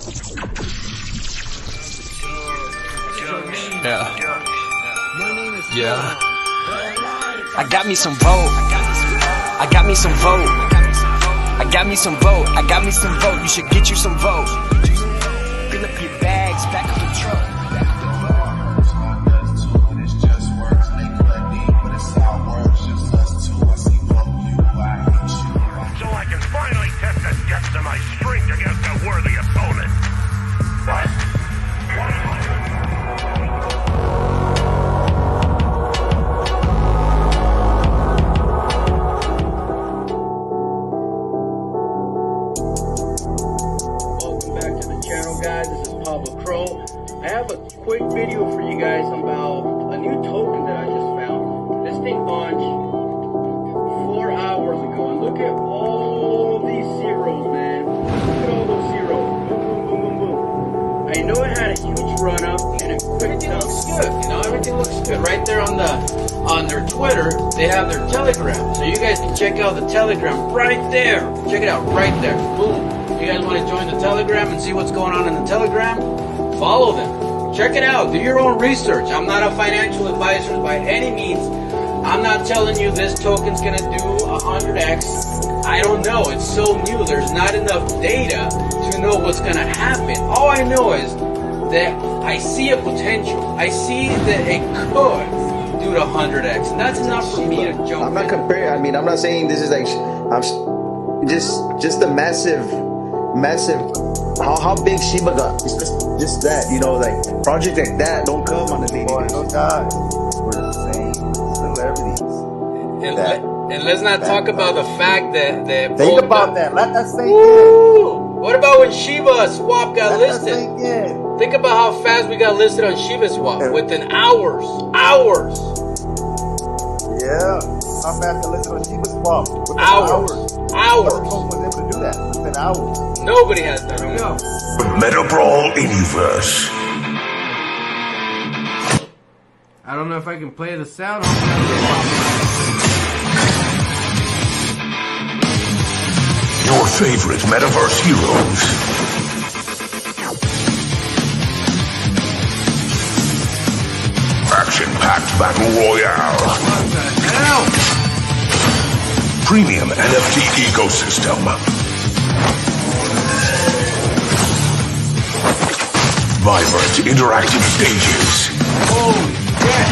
Yeah. I got me some vote. I got me some vote. I got me some vote. I got me some vote. You should get you some vote. Fill up your bags, back up the truck. So I can finally test the depths of my strength against a worthy opponent. What? Welcome back to the channel, guys. This is Pablo Crow. I have a quick video for you guys about a new token that I just found. This thing launched 4 hours ago, and look at all these zeros, man. Look at all those zeros. Boom, boom, boom, boom, boom. I know it had a huge run up and a quick Everything dump. looks good, you know, everything looks good. Right there on their Twitter, they have their Telegram. So you guys can check out the Telegram right there. Check it out right there. Boom. You guys want to join the Telegram and see what's going on in the Telegram? Follow them. Check it out. Do your own research. I'm not a financial advisor by any means. I'm not telling you this token's gonna do 100x. I don't know. It's so new. There's not enough data to know what's gonna happen. All I know is that I see a potential. I see that it could do to 100x, and that's enough for me to jump. I'm not comparing. I mean, I'm not saying this is like. I'm just a massive. How big Shiba got? It's just that, you know, like projects like that don't come on a daily basis. No guys, we're the same celebrities. And let's not talk about the fact that Think about that. Let that sink Woo! What about when Shiba Swap got in. Let that listed? sink in. Think about how fast we got listed on Shiba Swap within hours. Hours. Yeah. How fast I listen on Shiba Swap? Within Hours. Other Hours. folks was able to do that within hours. Nobody has done it. No. Meta Brawl Universe. I don't know if I can play the sound. Your favorite Metaverse heroes. Action-packed battle royale. What the hell? Premium NFT ecosystem. Vibrant interactive stages. Holy shit!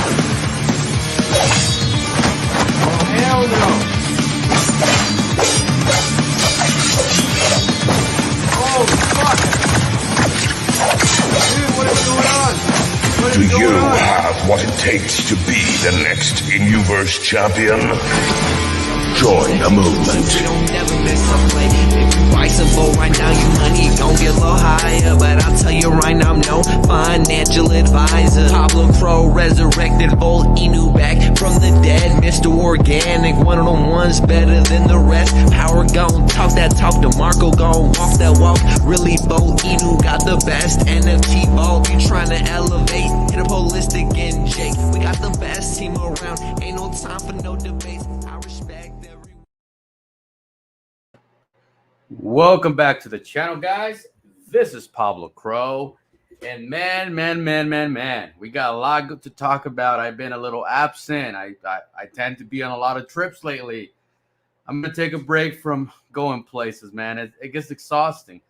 Oh, hell no! Holy fuck! Dude, what is going on? What Do is you going on? have what it takes to be the next Inuverse champion? Join the movement. You don't never miss a play. If you price a vote right now, your money gon' get a little higher. But I'll tell you right now, I'm no financial advisor. Pablo Crow resurrected Volt Inu back from the dead. Mr. Organic, one of them ones better than the rest. Power gon' talk that talk, DeMarco gon' walk that walk. Really, Volt Inu got the best NFT vault. You tryna elevate, hit a holistic and Jake. We got the best team around. Ain't no time for no debates. I respect everyone. Welcome back to the channel, guys. This is Pablo Crow. And man, we got a lot to talk about. I've been a little absent. I tend to be on a lot of trips lately. I'm going to take a break from going places, man. It gets exhausting.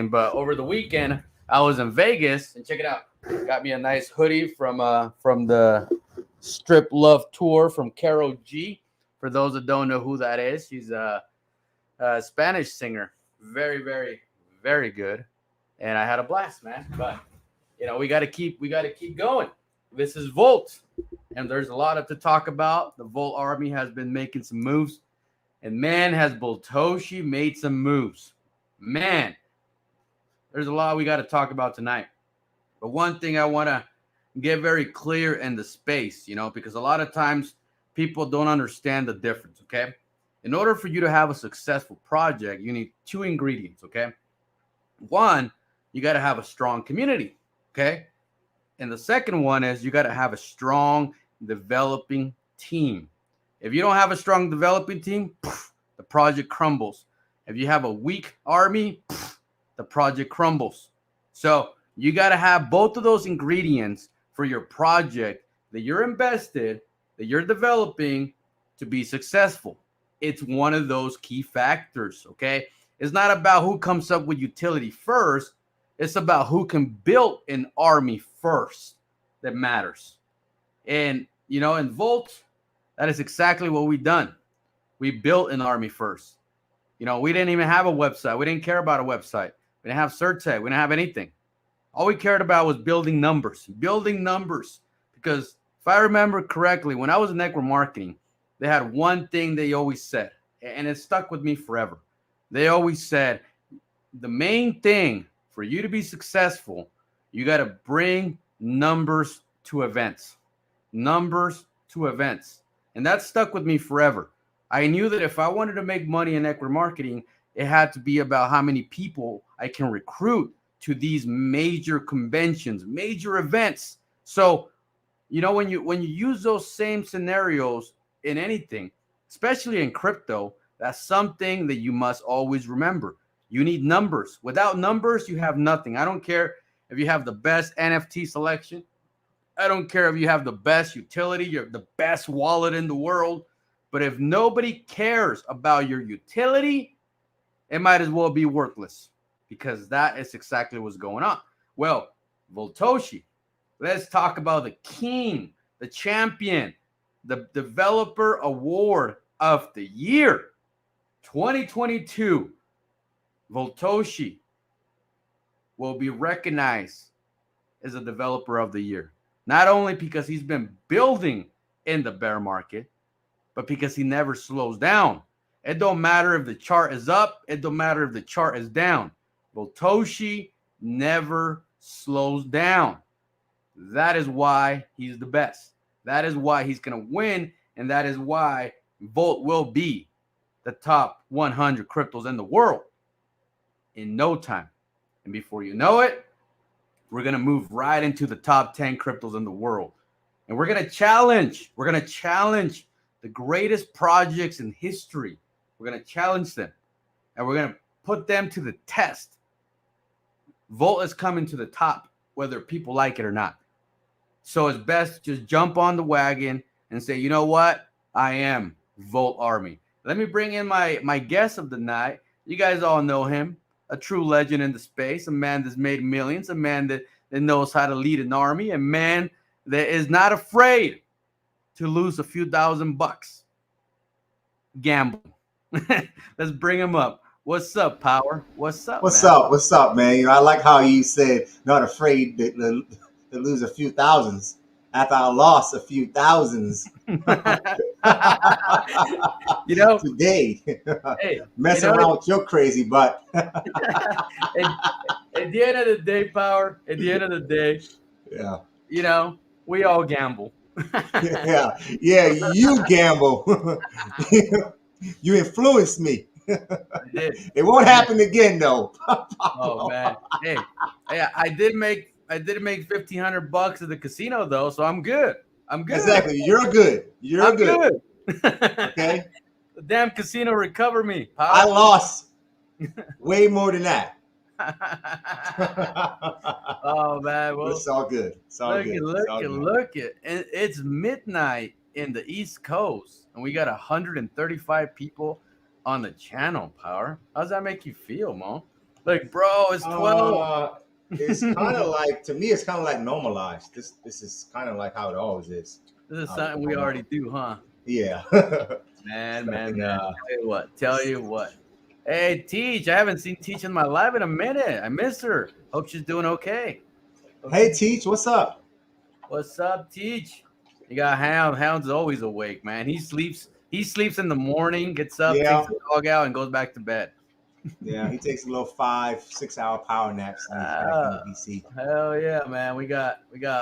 But over the weekend, I was in Vegas. And check it out. Got me a nice hoodie from the Strip Love Tour from Karol G. For those that don't know who that is, she's a Spanish singer. Very, very, very good. And I had a blast, man. But you know, we gotta keep going. This is Volt. And there's a lot to talk about. The Volt Army has been making some moves. And man, has Boltoshi made some moves. Man, there's a lot we got to talk about tonight. But one thing I want to get very clear in the space, you know, because a lot of times people don't understand the difference, okay? In order for you to have a successful project, you need two ingredients, okay? One, you got to have a strong community, okay? And the second one is you got to have a strong developing team. If you don't have a strong developing team, the project crumbles. If you have a weak army, the project crumbles. So you got to have both of those ingredients for your project that you're invested, that you're developing to be successful. It's one of those key factors, okay? It's not about who comes up with utility first. It's about who can build an army first that matters. And, you know, in Volt, that is exactly what we've done. We built an army first. You know, we didn't even have a website. We didn't care about a website. We didn't have Certec. We didn't have anything. All we cared about was building numbers. Because if I remember correctly, when I was in network marketing, they had one thing they always said, and it stuck with me forever. They always said, the main thing for you to be successful, you got to bring numbers to events. Numbers to events. And that stuck with me forever. I knew that if I wanted to make money in network marketing, it had to be about how many people I can recruit to these major conventions, major events. So, you know, when you use those same scenarios in anything, especially in crypto, that's something that you must always remember. You need numbers. Without numbers, you have nothing. I don't care if you have the best NFT selection. I don't care if you have the best utility, you're the best wallet in the world. But if nobody cares about your utility, it might as well be worthless, because that is exactly what's going on. Well, Voltoshi, let's talk about the king, the champion, the developer award of the year, 2022. Voltoshi will be recognized as a developer of the year, not only because he's been building in the bear market, but because he never slows down. It don't matter if the chart is up. It don't matter if the chart is down. Voltoshi never slows down. That is why he's the best. That is why he's going to win. And that is why Volt will be the top 100 cryptos in the world in no time. And before you know it, we're going to move right into the top 10 cryptos in the world. And we're going to challenge. We're going to challenge the greatest projects in history. We're going to challenge them. And we're going to put them to the test. Volt is coming to the top, whether people like it or not. So it's best to just jump on the wagon and say, you know what? I am Volt Army. Let me bring in my guest of the night. You guys all know him. A true legend in the space. A man that's made millions. A man that knows how to lead an army. A man that is not afraid to lose a few $1,000 gambling. Let's bring him up. What's up, Power? What's up? What's man? up? What's up, man? You know, I like how you said not afraid to lose a few thousands after I lost a few thousands. You know, today, hey, messing around with your crazy butt. at the end of the day, Power, at the end of the day, Yeah. you know, we all gamble. Yeah, you gamble. You influenced me. It won't happen again, though. Oh man, hey, I did make $1,500 at the casino though, so I'm good. I'm good. Exactly. You're good. You're good. Okay. The damn casino recovered me. Power. I lost way more than that. Oh man, well, it's all good. It's all good. Look it. It's midnight in the East Coast, and we got 135 people on the channel. Power. How does that make you feel, Mo? Like, bro, it's 12. It's kind of like, to me, it's kind of like normalized. This is kind of like how it always is. This is something we already do, huh? Yeah. Man. Tell you what. Hey, Teach, I haven't seen Teach in my life in a minute. I miss her. Hope she's doing okay. Hey, Teach, what's up? What's up, Teach? You got Hound. Hound's always awake, man. He sleeps in the morning, gets up, takes the dog out, and goes back to bed. Yeah, he takes a little 5-6 hour power naps and he's back in the DC. Hell yeah, man. We got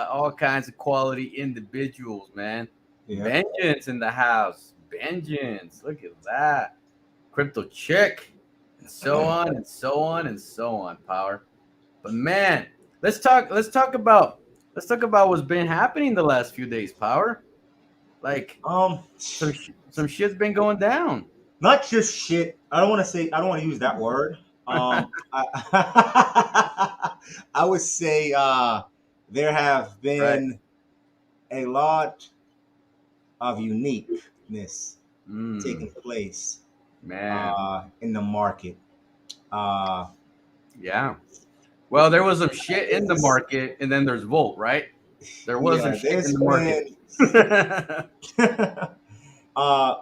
all kinds of quality individuals, man. Yeah. Vengeance in the house. Vengeance. Look at that. Crypto Chick. And so on and so on and so on, Power. But man, let's talk about what's been happening the last few days, Power. Like some shit's been going down. Not just shit. I don't want to use that word. I would say there have been a lot of uniqueness taking place Man. in the market. Yeah. Well, there was some shit in the market, and then there's Volt, right? There was some Yeah, shit in there's the market. been,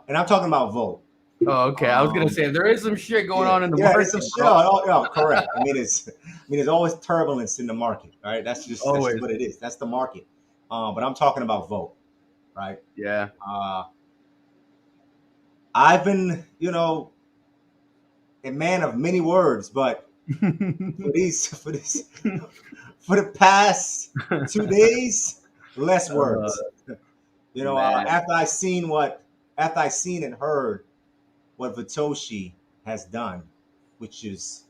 and I'm talking about Volt. Oh, okay. I was gonna say there is some shit going on in the Yeah, market, there's some shit. bro. Oh, correct. There's always turbulence in the market, right? That's just Always. what it is. That's the market. But I'm talking about Volt, right? Yeah. I've been, a man of many words, but for the past 2 days, less words. Man. After I seen and heard what Vitoshi has done, which is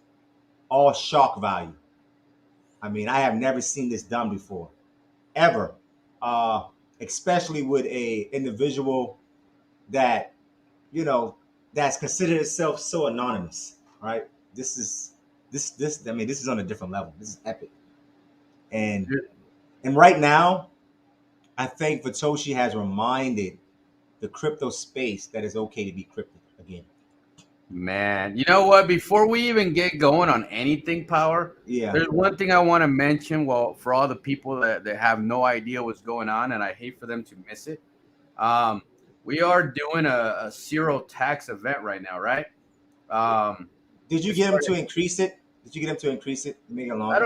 all shock value. I mean, I have never seen this done before, ever. Especially with a individual that, that's considered itself so anonymous, right? This is this. I mean, this is on a different level. This is epic. And right now, I think Vitoshi has reminded the crypto space that it's okay to be crypto again. Man, you know what? Before we even get going on anything, Power, Yeah. there's one thing I want to mention. Well, for all the people that have no idea what's going on, and I hate for them to miss it, we are doing a zero tax event right now, right? Did you get him to increase it? Did you get him to increase it? Make it longer? I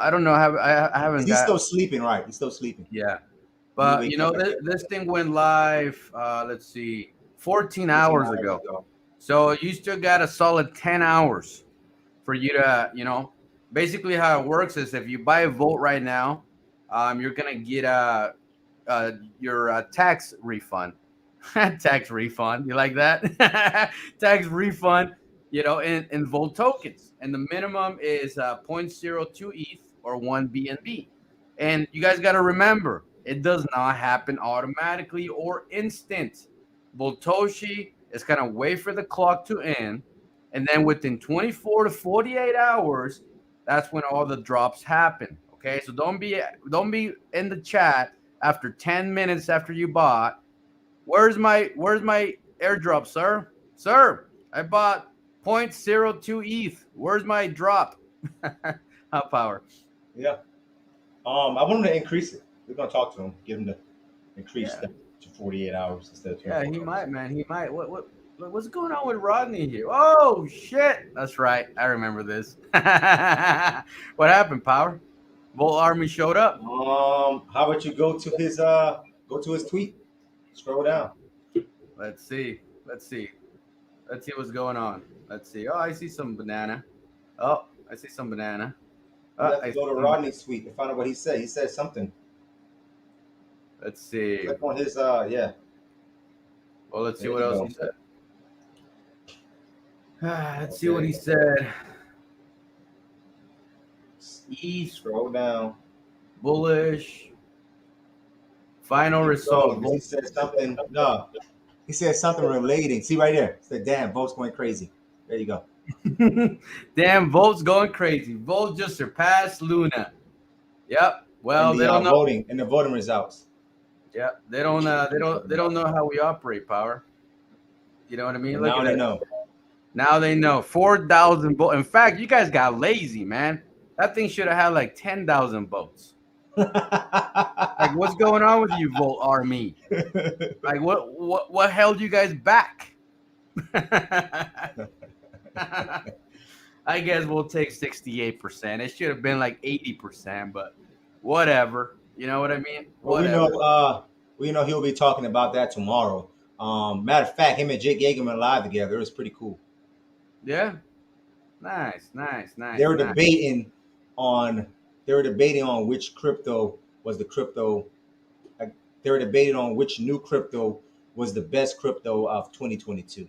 don't know. I haven't. He's still sleeping, right? He's still sleeping. Yeah, but this thing went live. Let's see, 14 hours ago. So you still got a solid 10 hours for you to, basically how it works is if you buy a Volt right now, you're gonna get your tax refund. Tax refund. You like that? Tax refund. In Volt tokens, and the minimum is 0.02 ETH or 1 BNB. And you guys got to remember, it does not happen automatically or instant. Voltoshi is going to wait for the clock to end, and then within 24 to 48 hours, that's when all the drops happen. Okay, so don't be in the chat after 10 minutes after you bought. Where's my airdrop, sir? Sir, I bought 0.02 ETH. Where's my drop? How Power? Yeah. I want him to increase it. We're gonna talk to him, get him to increase that to 48 hours instead of 24 he might, man. He might. What's going on with Rodney here? Oh shit! That's right. I remember this. What happened, Power? Volt Army showed up. How about you go to his tweet? Scroll down. Let's see what's going on. Let's see. Oh, I see some banana. Oh, I see some banana. You have to go to Rodney's tweet to find out what he said. He said something. Let's see. Click on his yeah. Well, let's see what else he said. Let's see what he said. Scroll down. Bullish. Final result. He said something. No. He said something relating. See right there. He said, damn, Volt's going crazy. There you go. Damn, Volt's going crazy. Volt just surpassed Luna. Yep. Well, they don't know voting and the voting results. Yeah, they don't know how we operate, Power. You know what I mean? Now they know. Now they know. 4,000 votes. In fact, you guys got lazy, man. That thing should have had like 10,000 votes. Like, what's going on with you, Volt Army? Like, what held you guys back? I guess we'll take 68%. It should have been like 80%, but whatever. You know what I mean? Well, we know he'll be talking about that tomorrow. Matter of fact, him and Jake Yeager went live together. It was pretty cool. Yeah. Nice. They were debating on which crypto was the crypto. They were debating on which new crypto was the best crypto of 2022.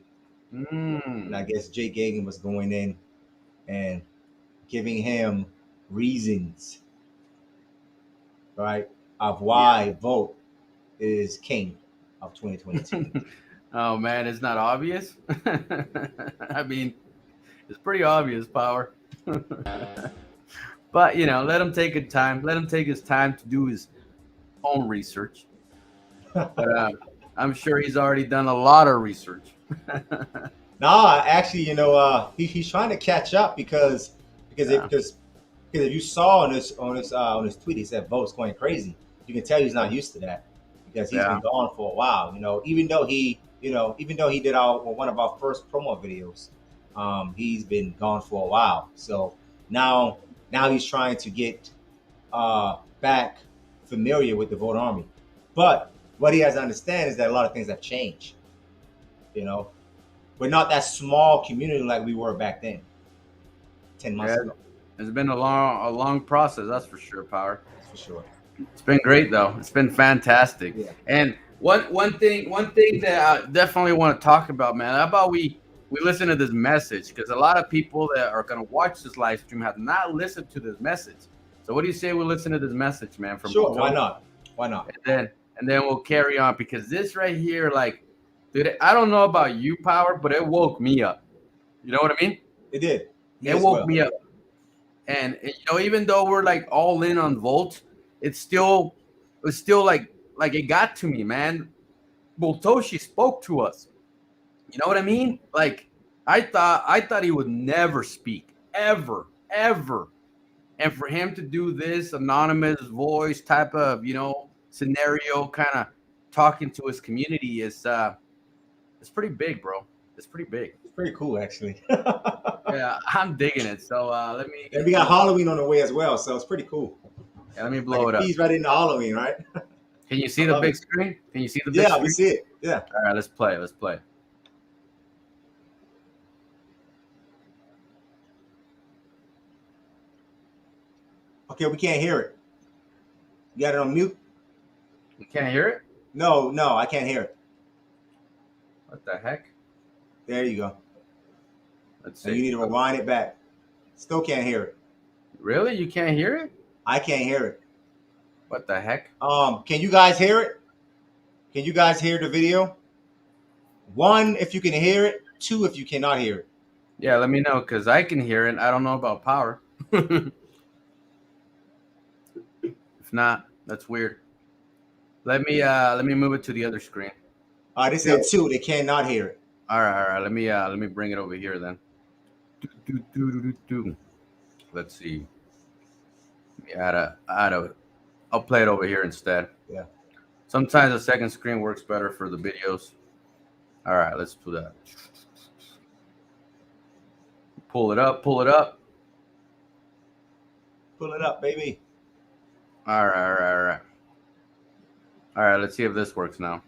And I guess Jake Yeager was going in and giving him reasons, right, of why Volt is king of 2022. Oh man, it's not obvious. I mean, It's pretty obvious, Power. But you know, let him take his time. Let him take his time to do his own research. But I'm sure he's already done a lot of research. Nah, actually, you know, he's trying to catch up because if you saw on his tweet, he said votes going crazy. You can tell he's not used to that because he's been gone for a while. You know, even though he did one of our first promo videos, he's been gone for a while. So now he's trying to get back familiar with the vote army. But what he has to understand is that a lot of things have changed. You know, we're not that small community like we were back then, 10 months ago. It's been a long process, that's for sure, Power. That's for sure. It's been great though. It's been fantastic. Yeah. And one thing that I definitely want to talk about, man, how about we listen to this message, because a lot of people that are going to watch this live stream have not listened to this message. So what do you say we listen to this message, man? From sure, why not? And then we'll carry on, because this right here, like, dude, I don't know about you, Power, but it woke me up. You know what I mean? It did. It woke me up. And you know, even though we're like all in on Volt, it was still like it got to me, man. Boltoshi spoke to us. You know what I mean? Like, I thought he would never speak, ever. And for him to do this anonymous voice type of, you know, scenario, kind of talking to his community is it's pretty big, bro. It's pretty big. It's pretty cool, actually. Yeah, I'm digging it. So let me. And we got Halloween on the way as well, so it's pretty cool. Yeah, let me blow it up. He's right into Halloween, right? Can you see the big screen? Can you see the big screen? Yeah, we see it. Yeah. All right, let's play. Let's play. Okay, we can't hear it. You got it on mute? You can't hear it? No, I can't hear it. What the heck? There you go. Let's see. And you need to rewind it back. Still can't hear it. Really? You can't hear it? I can't hear it. What the heck? Can you guys hear it? Can you guys hear the video? 1, if you can hear it. 2, if you cannot hear it. Yeah, let me know, because I can hear it. I don't know about Power. If not, that's weird. Let me move it to the other screen. They said 2. They cannot hear it. All right. Let me bring it over here then. Let's see. I'll play it over here instead. Yeah. Sometimes the second screen works better for the videos. All right, let's do that. Pull it up. Pull it up, baby. All right. All right, let's see if this works now.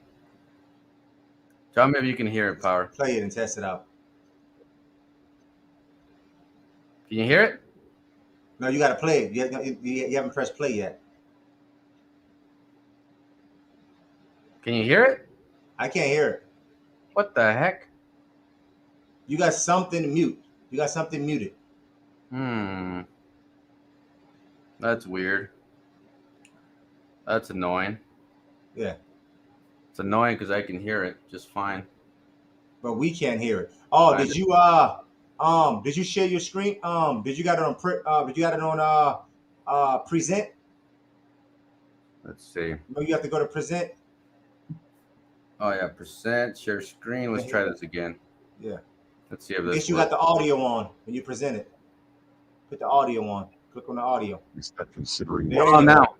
Tell me if you can hear it, Power. Play it and test it out. Can you hear it? No, you got to play it. You haven't pressed play yet. Can you hear it? I can't hear it. What the heck? You got something mute. You got something muted. That's weird. That's annoying. Yeah. It's annoying because I can hear it just fine. But we can't hear it. Oh, did you share your screen? Did you got it on present? Let's see. No, you have to go to present. Oh yeah, present, share screen. Let's try this again. Yeah. Let's see if this. Guess you got the audio on when you present it. Put the audio on. Click on the audio. Is that considering? Oh, now.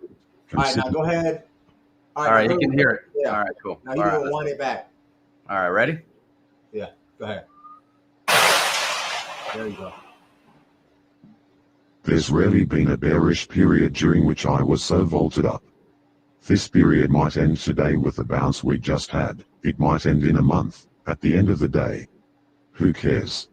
All right, now go ahead. All right, you can hear it. Yeah. All right, cool. Now you don't want it back. All right, ready? Yeah, go ahead. There you go. There's rarely been a bearish period during which I was so vaulted up. This period might end today with the bounce we just had. It might end in a month. At the end of the day, who cares?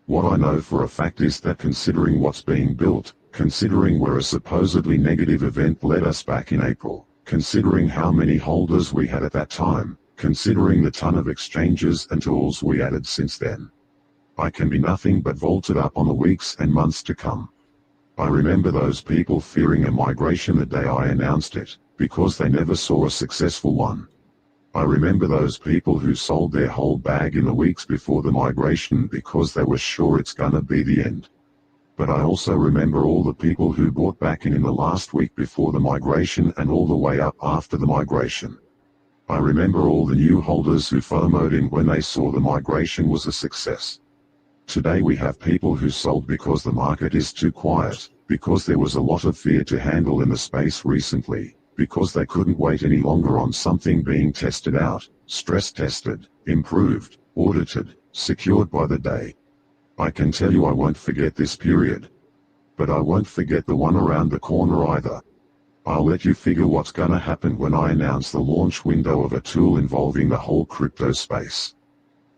What I know for a fact is that considering what's being built, considering where a supposedly negative event led us back in April, considering how many holders we had at that time, considering the ton of exchanges and tools we added since then, I can be nothing but vaulted up on the weeks and months to come. I remember those people fearing a migration the day I announced it, because they never saw a successful one. I remember those people who sold their whole bag in the weeks before the migration because they were sure it's gonna be the end. But I also remember all the people who bought back in the last week before the migration and all the way up after the migration. I remember all the new holders who FOMO'd in when they saw the migration was a success. Today we have people who sold because the market is too quiet, because there was a lot of fear to handle in the space recently, because they couldn't wait any longer on something being tested out, stress tested, improved, audited, secured by the day. I can tell you I won't forget this period. But I won't forget the one around the corner either. I'll let you figure what's gonna happen when I announce the launch window of a tool involving the whole crypto space.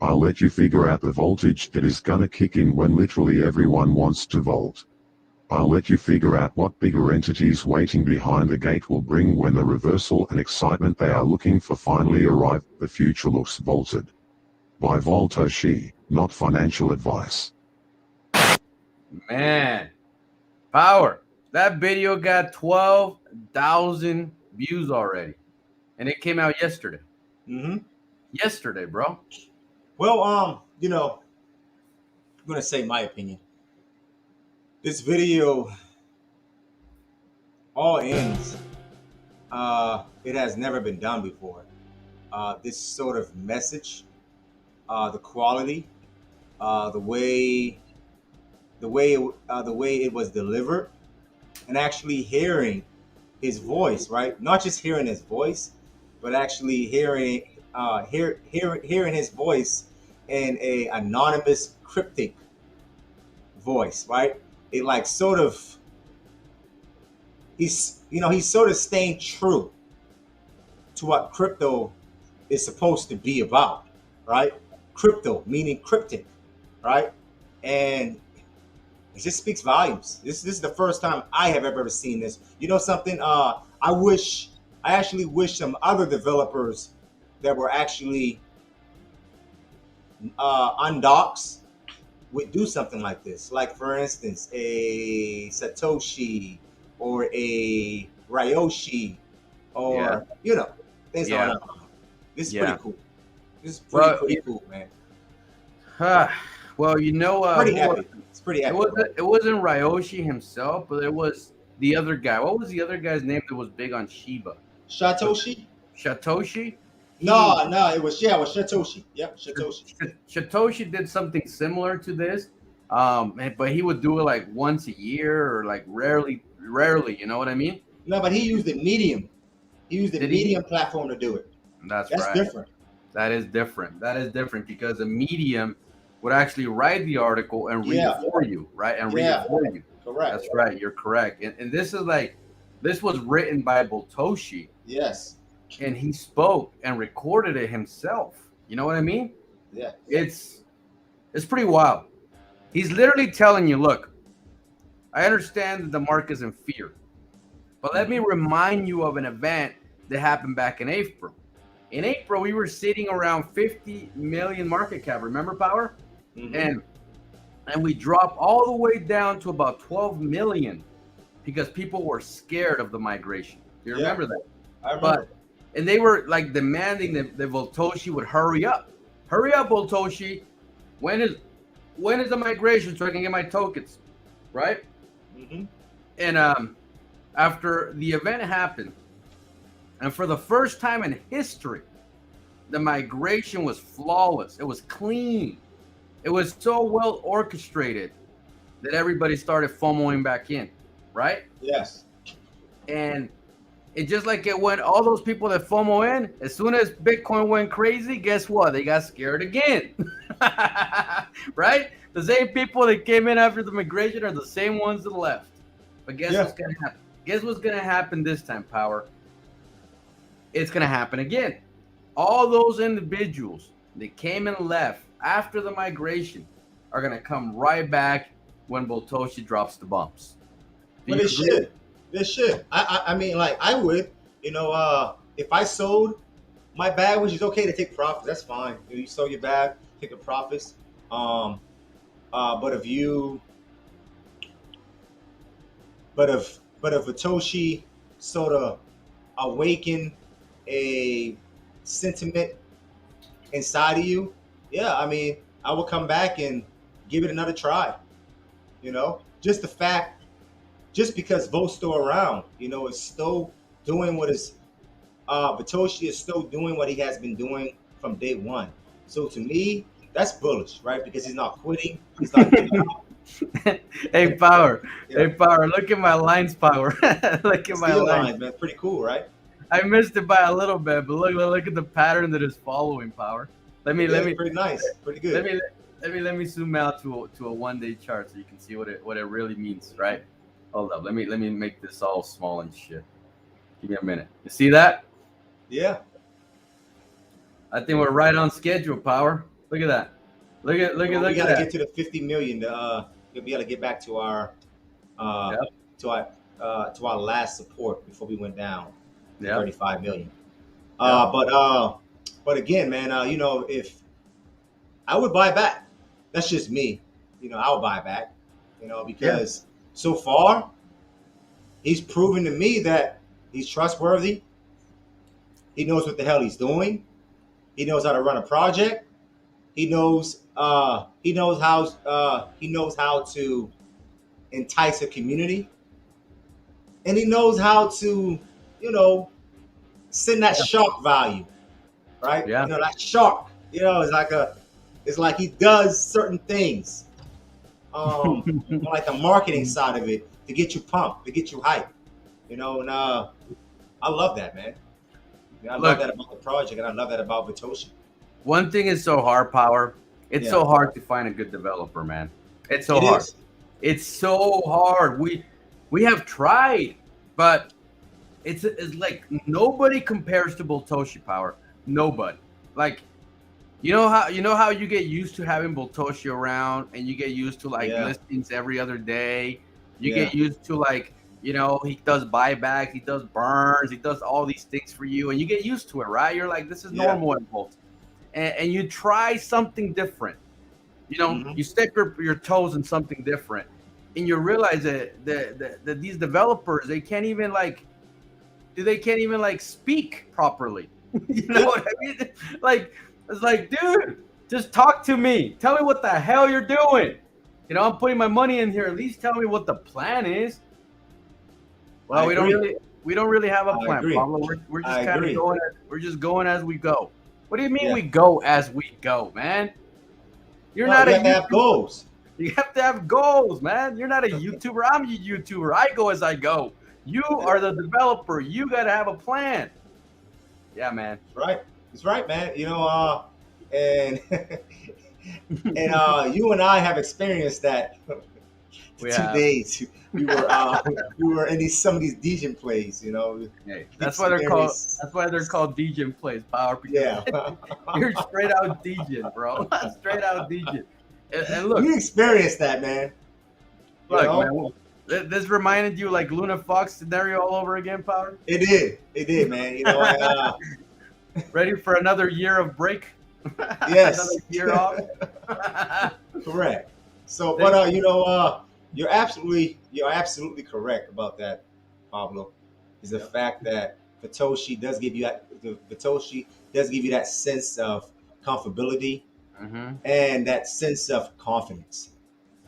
I'll let you figure out the voltage that is gonna kick in when literally everyone wants to vault. I'll let you figure out what bigger entities waiting behind the gate will bring when the reversal and excitement they are looking for finally arrive. The future looks vaulted. By Voltoshi, not financial advice. Man, Power. That video got 12,000 views already. And it came out yesterday. Mm-hmm. Yesterday, bro. Well, you know, I'm gonna say my opinion. This video all ends. It has never been done before. This sort of message, the quality, the way it was delivered, and actually hearing his voice, right? Not just hearing his voice, but actually hearing his voice in a anonymous, cryptic voice, right? It like sort of he's sort of staying true to what crypto is supposed to be about, right? Crypto meaning cryptic, right? And it just speaks volumes. This is the first time I have ever seen this. You know something? I actually wish some other developers that were actually on docks would do something like this. Like for instance, a Satoshi or a Ryoshi, or things like that. This is pretty cool. This is pretty cool, man. Well, you know, pretty happy. It's pretty happy. It wasn't Ryoshi himself, but it was the other guy. What was the other guy's name that was big on Shiba? Satoshi? Satoshi? No, it was Satoshi. Yep, Satoshi. Satoshi did something similar to this, but he would do it like once a year or like rarely. You know what I mean? No, but he used the Medium. He used the Medium platform to do it. That's right. Different. That is different because the Medium would actually write the article and read it for you, right? And read it for you. Correct. That's right. You're correct. And this was written by Botoshi. Yes. And he spoke and recorded it himself. You know what I mean? Yeah. It's pretty wild. He's literally telling you, look, I understand that the market's in fear, but let me remind you of an event that happened back in April. In April, we were sitting around 50 million market cap. Remember, Power? Mm-hmm. And we dropped all the way down to about 12 million because people were scared of the migration. Do you remember that? I remember. And they were like demanding that Voltoshi would hurry up. Hurry up, Voltoshi. When is the migration so I can get my tokens? Right? Mm-hmm. And after the event happened, and for the first time in history, the migration was flawless. It was clean. It was so well orchestrated that everybody started FOMOing back in, right? Yes. And it just like it went, all those people that FOMO in, as soon as Bitcoin went crazy, guess what? They got scared again, right? The same people that came in after the migration are the same ones that left. But guess what's going to happen? Guess what's going to happen this time, Power? It's going to happen again. All those individuals that came and left after the migration are going to come right back when Botoshi drops the bumps. But they should. They should. I mean, like, I would, if I sold my bag, which is okay to take profits, that's fine. You sold your bag, take the profits. But if Satoshi sort of awaken a sentiment inside of you, yeah, I mean, I will come back and give it another try. You know, just the fact, just because Vo's still around, you know, is still doing what is, Batoshi is still doing what he has been doing from day one. So to me, that's bullish, right? Because he's not quitting. He's not giving up. Hey, Power. Yeah. Hey, Power. Look at my lines, Power. Look at my Steel lines. lines, man. Pretty cool, right? I missed it by a little bit, but look at the pattern that is following, Power. Let me Pretty nice. Pretty good. let me zoom out to a 1-day chart so you can see what it really means, right? Hold up. Let me make this all small and shit. Give me a minute. You see that? Yeah. I think we're right on schedule, Power. Look at that. Look at We that. gotta get to the 50 million to be able to get back to our to our last support before we went down to 35 million. But again, man, you know, if I would buy back, that's just me. You know, I would buy back. You know, because so far he's proven to me that he's trustworthy. He knows what the hell he's doing. He knows how to run a project. He knows how to entice a community, and he knows how to, you know, send that shock value, right? Yeah. You know, that shock. You know, it's like he does certain things, like the marketing side of it, to get you pumped, to get you hyped. You know, and I love that, man. I love that about the project, and I love that about Vitoshi. One thing is so hard, Power. It's so hard to find a good developer, man. It's so hard. It's so hard. We have tried, but it's like nobody compares to Boltoshi, Power. Nobody. Like, you know how you get used to having Boltoshi around, and you get used to like listings every other day. You get used to, like, you know, he does buybacks, he does burns, he does all these things for you, and you get used to it, right? You're like, this is normal in Bolt. And you try something different. You know, you stick your toes in something different, and you realize that these developers, they can't even speak properly. You know what I mean? Like, it's like, dude, just talk to me. Tell me what the hell you're doing. You know, I'm putting my money in here. At least tell me what the plan is. Well, we don't really have a plan, Pablo. We're just kind of going. We're just going as we go. What do you mean we go as we go, man? You're not a YouTuber. You have to have goals. You have to have goals, man. You're not a YouTuber. I'm a YouTuber. I go as I go. You are the developer. You got to have a plan. Yeah, man. Right. It's right, man. You know, and and you and I have experienced that. 2 days. We were in some of these Degen plays, you know. Hey, that's why they're called Degen plays, Power. Because you're straight out Degen, bro. Straight out Degen. And look, you experienced that, man. Look, man, this reminded you like Luna Fox scenario all over again, Power. It did, man. You know, ready for another year of break? Yes. Another year off. Correct. So, but you know, you're absolutely correct about that, Pablo. Is the fact that Vitoshi does give you that sense of comfortability and that sense of confidence,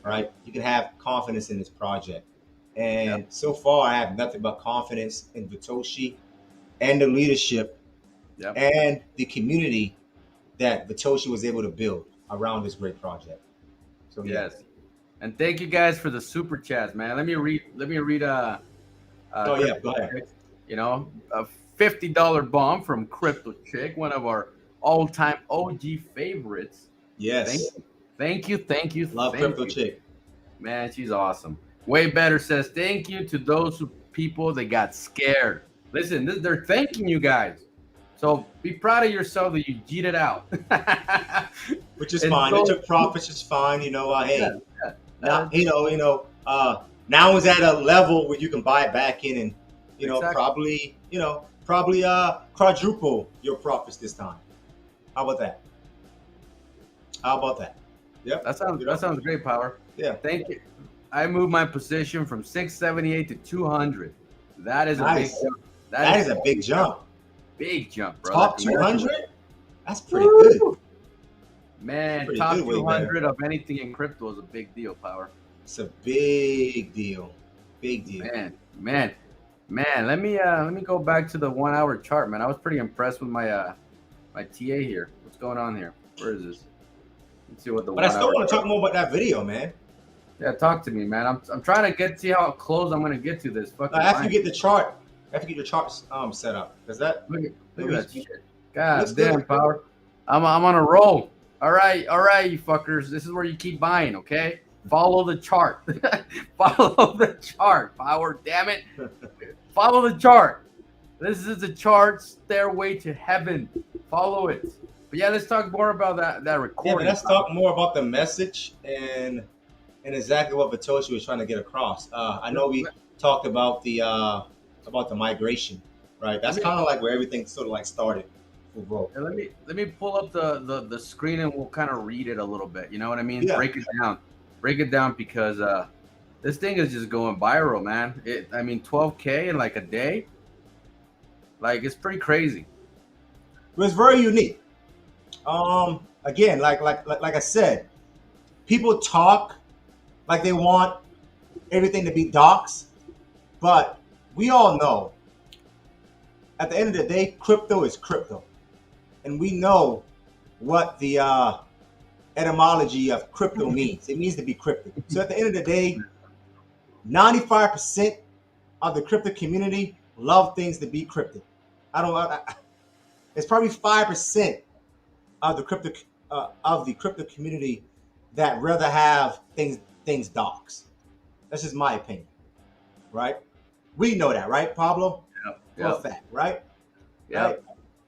right? You can have confidence in this project, and so far I have nothing but confidence in Vitoshi and the leadership and the community that Vitoshi was able to build around this great project. So yes. And thank you guys for the super chats, man. Let me read go ahead. You know, a $50 bomb from Crypto Chick, one of our all-time OG favorites. Yes. Thank you. Love Crypto Chick. Man, she's awesome. Way Better says, thank you to those people that got scared. Listen, they're thanking you guys. So be proud of yourself that you cheated out. Which is fine. They took profits, it's fine. You know, hey. Now, now it's at a level where you can buy back in and, you know, probably quadruple your profits this time. How about that? Yep. That sounds great, Power. Yeah. Thank you. I moved my position from 678 to 200. That is a big jump. That is a big jump. big jump, bro. Top Like America 200? That's pretty good. Man, Pretty top good way 200 of anything in crypto is a big deal, Power. It's a big deal. Big deal. Man. Let me go back to the 1 hour chart, man. I was pretty impressed with my my TA here. What's going on here? Where is this? Let's see what the. But I still want to talk more about that video, man. Yeah, talk to me, man. I'm trying to see how close I'm gonna get to this fucking. After you get the chart, after you get your charts set up, because that look at that shit. God looks damn, good. Power. I'm on a roll. All right, you fuckers. This is where you keep buying, okay? Follow the chart. Follow the chart, Power. Damn it. Follow the chart. This is the chart stairway to heaven. Follow it. But yeah, let's talk more about that recording. Yeah, but let's talk more about the message and exactly what Vitoshi was trying to get across. I know we talked about the migration, right? That's kind of like where everything sort of like started. And let me pull up the screen and we'll kind of read it a little bit. You know what I mean? Yeah. Break it down because this thing is just going viral, man. 12K in like a day, like it's pretty crazy. It was very unique. Again, like I said, people talk like they want everything to be docs, but we all know at the end of the day, crypto is crypto. And we know what the etymology of crypto means. It means to be cryptic. So at the end of the day, 95% of the crypto community love things to be cryptic. It's probably 5% of the crypto community that rather have things docs. That's just my opinion, right? We know that, right, Pablo? For a fact, right? Yep.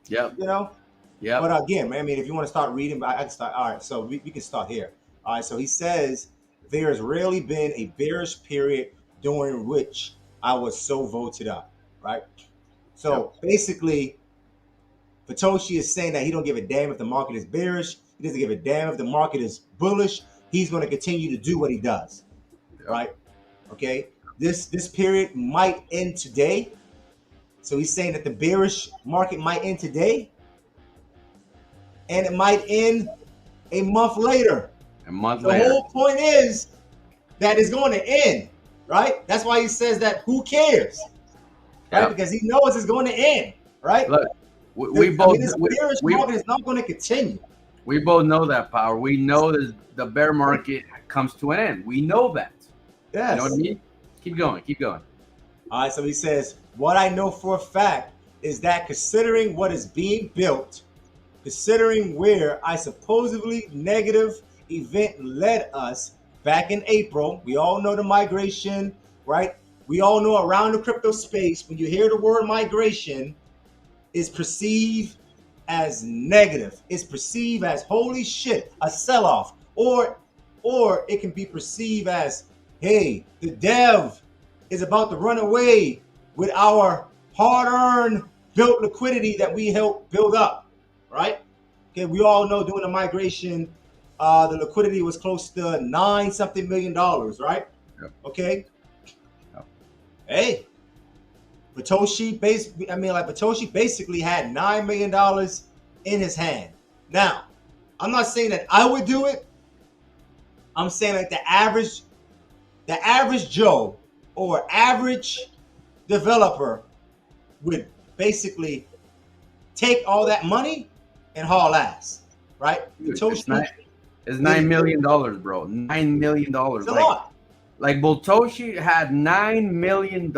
Yep. You know? Yeah. But again, man, if you want to start reading, I can start. All right, so we can start here. All right, so he says there has rarely been a bearish period during which I was so voted up, right? So basically, Vitoshi is saying that he don't give a damn if the market is bearish. He doesn't give a damn if the market is bullish. He's going to continue to do what he does, right? Okay, this period might end today. So he's saying that the bearish market might end today. And it might end a month later. The whole point is that it's going to end, right? That's why he says that who cares, right? Because he knows it's going to end, right? Look, this bearish market is not going to continue. We both know that, Power. We know that the bear market comes to an end. We know that. Yes. You know what I mean? Keep going. All right, so he says, what I know for a fact is that considering what is being built, considering where I supposedly negative event led us back in April, we all know the migration, right? We all know around the crypto space, when you hear the word migration, is perceived as negative. It's perceived as holy shit, a sell-off, or it can be perceived as, hey, the dev is about to run away with our hard-earned built liquidity that we helped build up. Right? Okay, we all know during the migration, the liquidity was close to $9-something million, right? Yep. Okay. Yep. Hey, Vitoshi basically had $9 million in his hand. Now, I'm not saying that I would do it. I'm saying like the average Joe or average developer would basically take all that money and haul ass, right? Dude, it's $9 million, bro. $9 million. It's a lot. Like Boltoshi had $9 million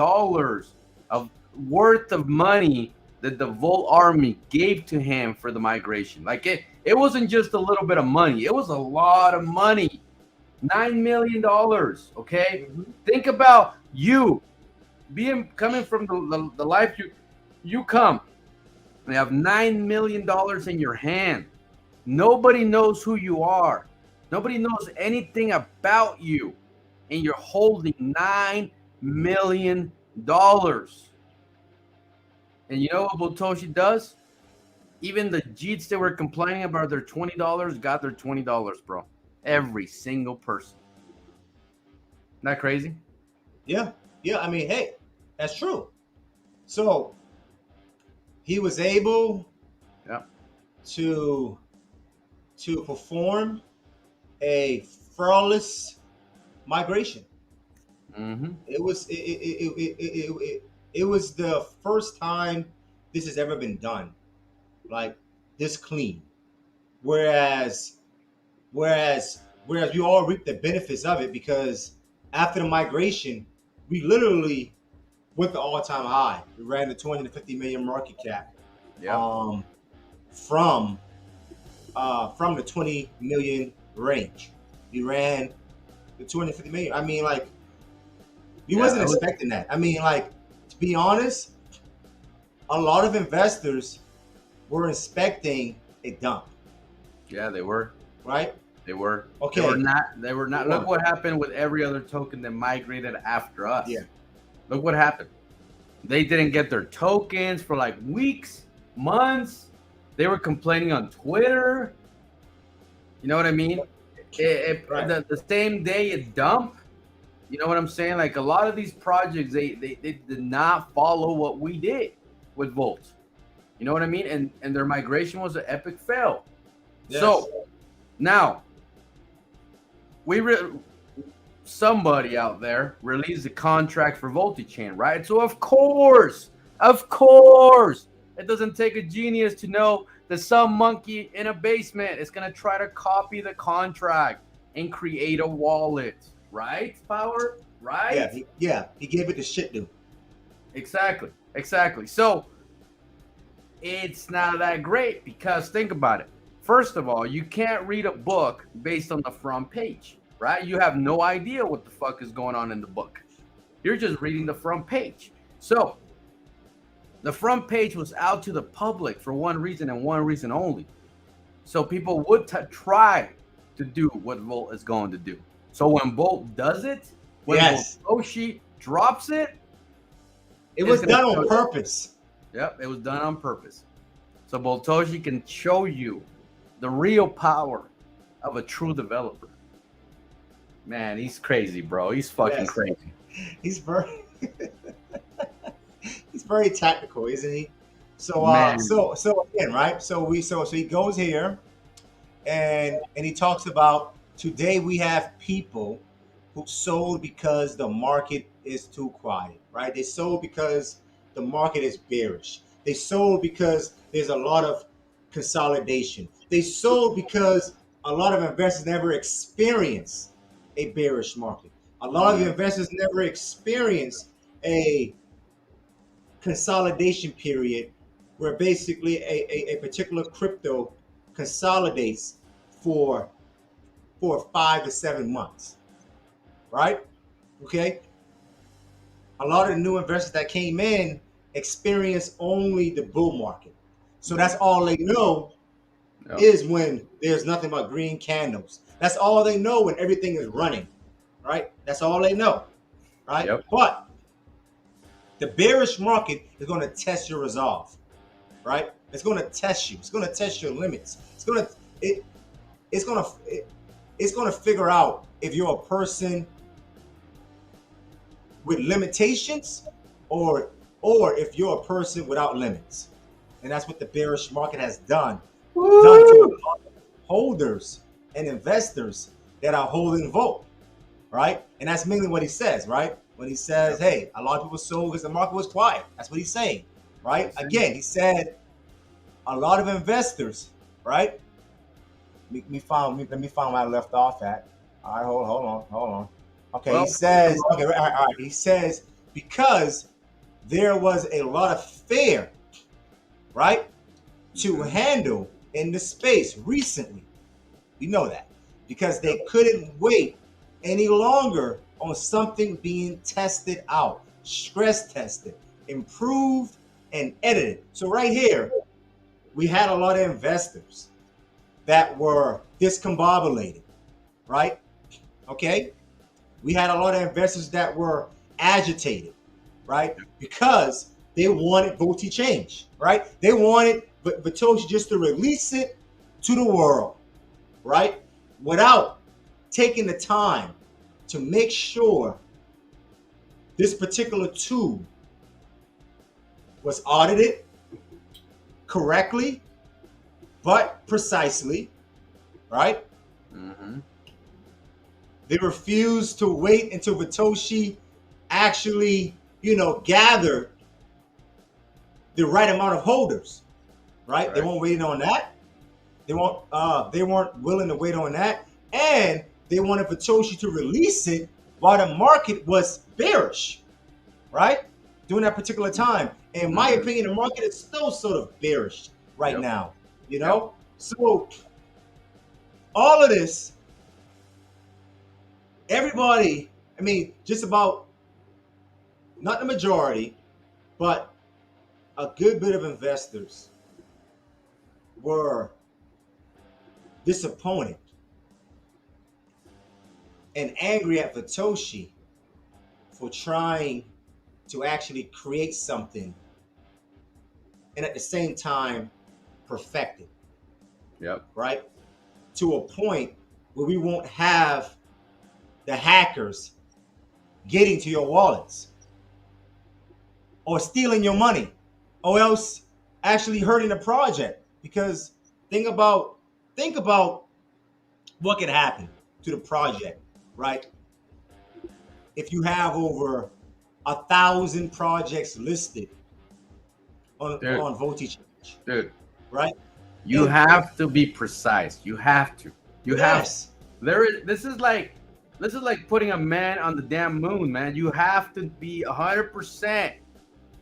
of worth of money that the Volt Army gave to him for the migration. Like it wasn't just a little bit of money. It was a lot of money. $9 million. Okay, think about you coming from the life you come. You have $9 million in your hand. Nobody knows who you are. Nobody knows anything about you. And you're holding $9 million. And you know what Boltoshi does? Even the Jeets that were complaining about their $20 got their $20, bro. Every single person. Isn't that crazy? Yeah. I mean, hey, that's true. So he was able Yep. to perform a flawless migration. Mm-hmm. It was the first time this has ever been done, like this clean. Whereas whereas we all reap the benefits of it, because after the migration, we literally went to all-time high. We ran the 250 million market cap, Yep. from the 20 million range. We ran the 250 million. I mean, like, we wasn't expecting that. I mean, like, to be honest, a lot of investors were expecting a dump, Yeah, they were. right? They were. Okay. They were not. They were not. They Look were. what happened with every other token that migrated after us. Yeah. Look what happened. They didn't get their tokens for like weeks, months. They were complaining on Twitter. You know what I mean? Right. The same day it dumped. You know what I'm saying? Like a lot of these projects, they did not follow what we did with Volt. You know what I mean? And their migration was an epic fail. Yes. So now somebody out there released a contract for VoltiChain, right? So of course, it doesn't take a genius to know that some monkey in a basement is gonna try to copy the contract and create a wallet, right? Power, right? He gave it the shit do. Exactly. So it's not that great, because think about it. First of all, you can't read a book based on the front page, right? You have no idea what the fuck is going on in the book. You're just reading the front page. So the front page was out to the public for one reason and one reason only. So people would try to do what Volt is going to do. So when Volt does it, when Satoshi drops it, it was done on purpose. Yep, it was done on purpose. So Boltoshi can show you the real power of a true developer. Man, he's crazy, bro. He's fucking crazy. He's very he's very tactical, isn't he? So so again, right? So he goes here and he talks about, today we have people who sold because the market is too quiet, right? They sold because the market is bearish. They sold because there's a lot of consolidation. They sold because a lot of investors never experienced a bearish market. A lot of investors never experienced a consolidation period where basically a particular crypto consolidates for 5 to 7 months, right? Okay. A lot of the new investors that came in experienced only the bull market. So that's all they know is when there's nothing but green candles. That's all they know when everything is running, right? That's all they know, right? Yep. But the bearish market is going to test your resolve, right? It's going to test you. It's going to test your limits. It's going to figure out if you're a person with limitations or if you're a person without limits. And that's what the bearish market has done. Woo! Done to holders and investors that are holding Volt, right? And that's mainly what he says, right? When he says, hey, a lot of people sold because the market was quiet. That's what he's saying, right? Again, he said a lot of investors, right? Let me find where I left off at. All right, hold on. Okay, well, he says, all right. He says, because there was a lot of fear, right, to handle in the space recently. We know that because they couldn't wait any longer on something being tested out, stress tested, improved, and edited. So right here, we had a lot of investors that were discombobulated, right? Okay? We had a lot of investors that were agitated, right? Because they wanted Voti change, right? They wanted Satoshi just to release it to the world, right? Without taking the time to make sure this particular tool was audited, correctly, but precisely, right? Mm-hmm. They refused to wait until Satoshi actually, gathered the right amount of holders, right? They Correct. weren't waiting on that. They weren't willing to wait on that, and they wanted Satoshi to release it while the market was bearish, right? During that particular time. In my opinion, the market is still sort of bearish right now, So all of this, everybody, I mean, just about, not the majority, but a good bit of investors were disappointed and angry at Satoshi for trying to actually create something and at the same time perfect it. Yep. Right? To a point where we won't have the hackers getting to your wallets or stealing your money or else actually hurting the project. Because think about what could happen to the project, right? If you have over 1,000 projects listed on Voltage, dude, right? You have to be precise. You have to. Yes. This is like putting a man on the damn moon, man. You have to be 100%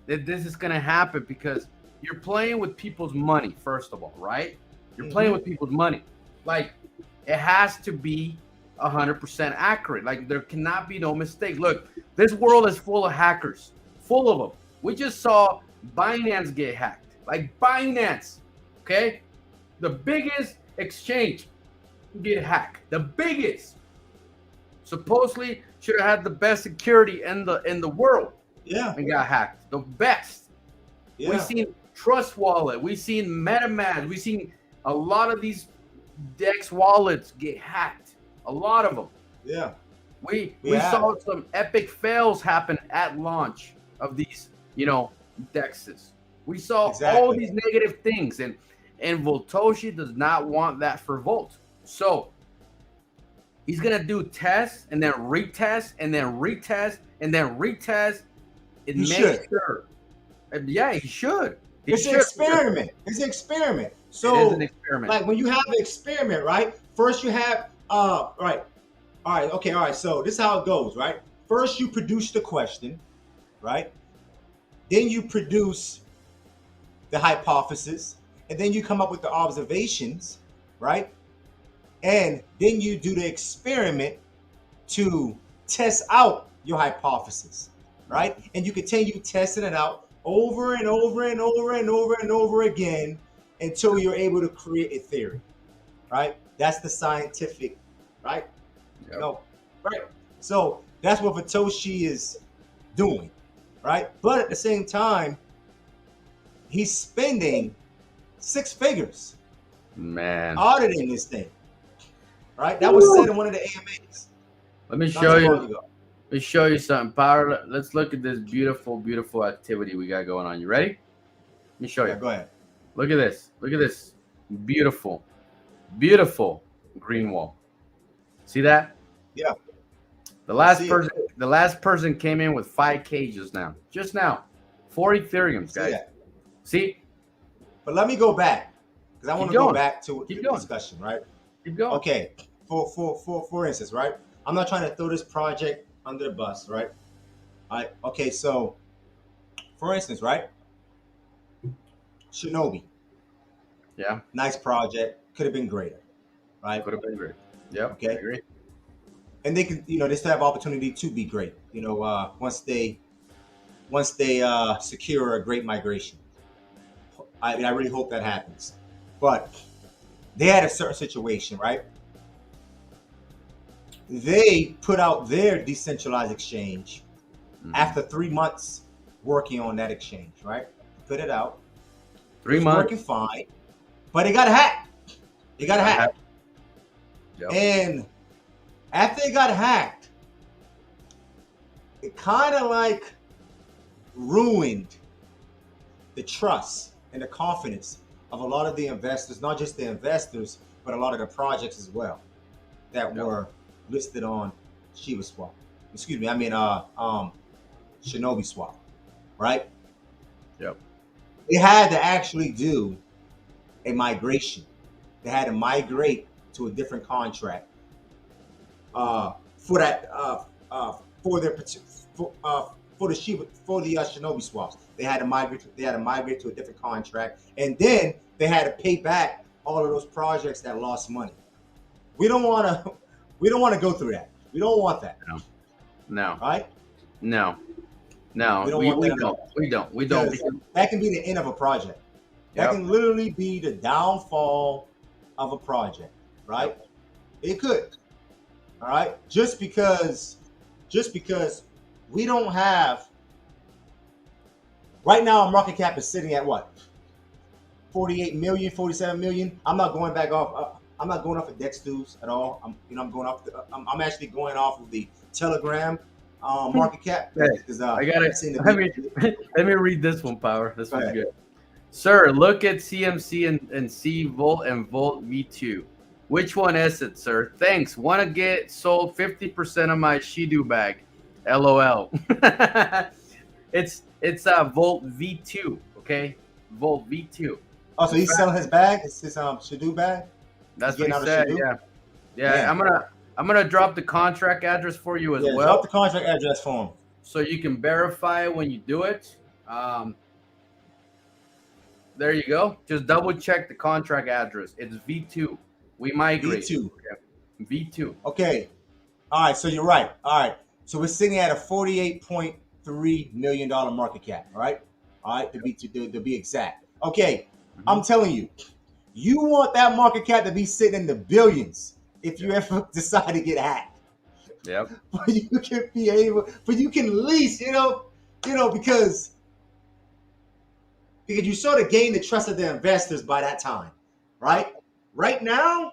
that this is gonna happen because you're playing with people's money. First of all, right? You're playing with people's money. Like it has to be 100% accurate. Like there cannot be no mistake. Look, this world is full of hackers, full of them. We just saw Binance get hacked. Like Binance, okay, the biggest exchange get hacked. The biggest. Supposedly should have had the best security in the world. Yeah. And got hacked. The best. Yeah. We've seen Trust Wallet. We've seen MetaMask. We've seen a lot of these DEX wallets get hacked. A lot of them. Yeah. We saw some epic fails happen at launch of these, DEXs. We saw all these negative things, and Voltoshi does not want that for Volt. So he's gonna do tests and then retest and then retest and then retest. He should. Sure. Yeah, he should. It's an experiment. It's an experiment. So it is an experiment. Like when you have an experiment, right? First you have right. All right, okay, all right. So this is how it goes, right? First you produce the question, right? Then you produce the hypothesis, and then you come up with the observations, right? And then you do the experiment to test out your hypothesis, right? And you continue testing it out over and over and over and over and over again until you're able to create a theory, right? That's the scientific, right? Yep. Right. So that's what Satoshi is doing, right? But at the same time, he's spending 6 figures, man, auditing this thing, right? That was said in one of the AMAs. Let me show you. Let me show you something. Power. Let's look at this beautiful, beautiful activity we got going on. You ready? Let me show you. Go ahead. Look at this. Look at this. Beautiful, beautiful green wall. See that? Yeah. The last person came in with 5K just now. 4 Ethereums, guys. See? But let me go back because I want to go back to the discussion, right? Keep going. Okay. For instance, right? I'm not trying to throw this project under the bus, right? Okay, so for instance, right? Shinobi. Yeah. Nice project. Could have been greater, right? Could have been great. Yep. Okay. I agree. And they can, they still have opportunity to be great. Once they secure a great migration. I really hope that happens. But they had a certain situation, right? They put out their decentralized exchange after 3 months working on that exchange, right? Put it out. 3 months. Working fine. But it got hacked. Yep. And after it got hacked, it kind of like ruined the trust and the confidence of a lot of the investors, not just the investors, but a lot of the projects as well that were listed on Shiba Swap. Excuse me, I mean Shinobi Swap, right? Yep. They had to actually do a migration. They had to migrate to a different contract for that for their for the Shiba Shinobi swaps. They had to migrate. They had to migrate to a different contract, and then they had to pay back all of those projects that lost money. We don't want to. We don't want to go through that. We don't want that. No. Right? No. No. We don't want that at all. We don't. We don't. Because that can be the end of a project. That can literally be the downfall of a project, right? It could. All right? Just because we don't have right now, our market cap is sitting at what? 48 million, 47 million. I'm not going back off. I'm not going off of Dextools at all. I'm going off. I'm actually going off of the Telegram market cap. Because I got it. Let me read this one, Power. This one's good. Sir, look at CMC and see Volt and Volt V2. Which one is it, sir? Thanks. Want to get sold 50% of my Shidu bag. LOL. It's Volt V2, okay? Volt V2. Oh, so he's selling his bag? It's his Shidu bag? That's what he said, yeah. I'm gonna drop the contract address for you as well. Drop the contract address for him. So you can verify it when you do it. There you go. Just double check the contract address. It's V2. We migrate. V2. Okay. V2. Okay. All right. So you're right. All right. So we're sitting at a $48.3 million market cap. All right. All right. To be exact. Okay. Mm-hmm. I'm telling you, you want that market cap to be sitting in the billions if you ever decide to get hacked. Yep. But you can be able, but you can at least, because you sort of gain the trust of the investors by that time, right? Right now,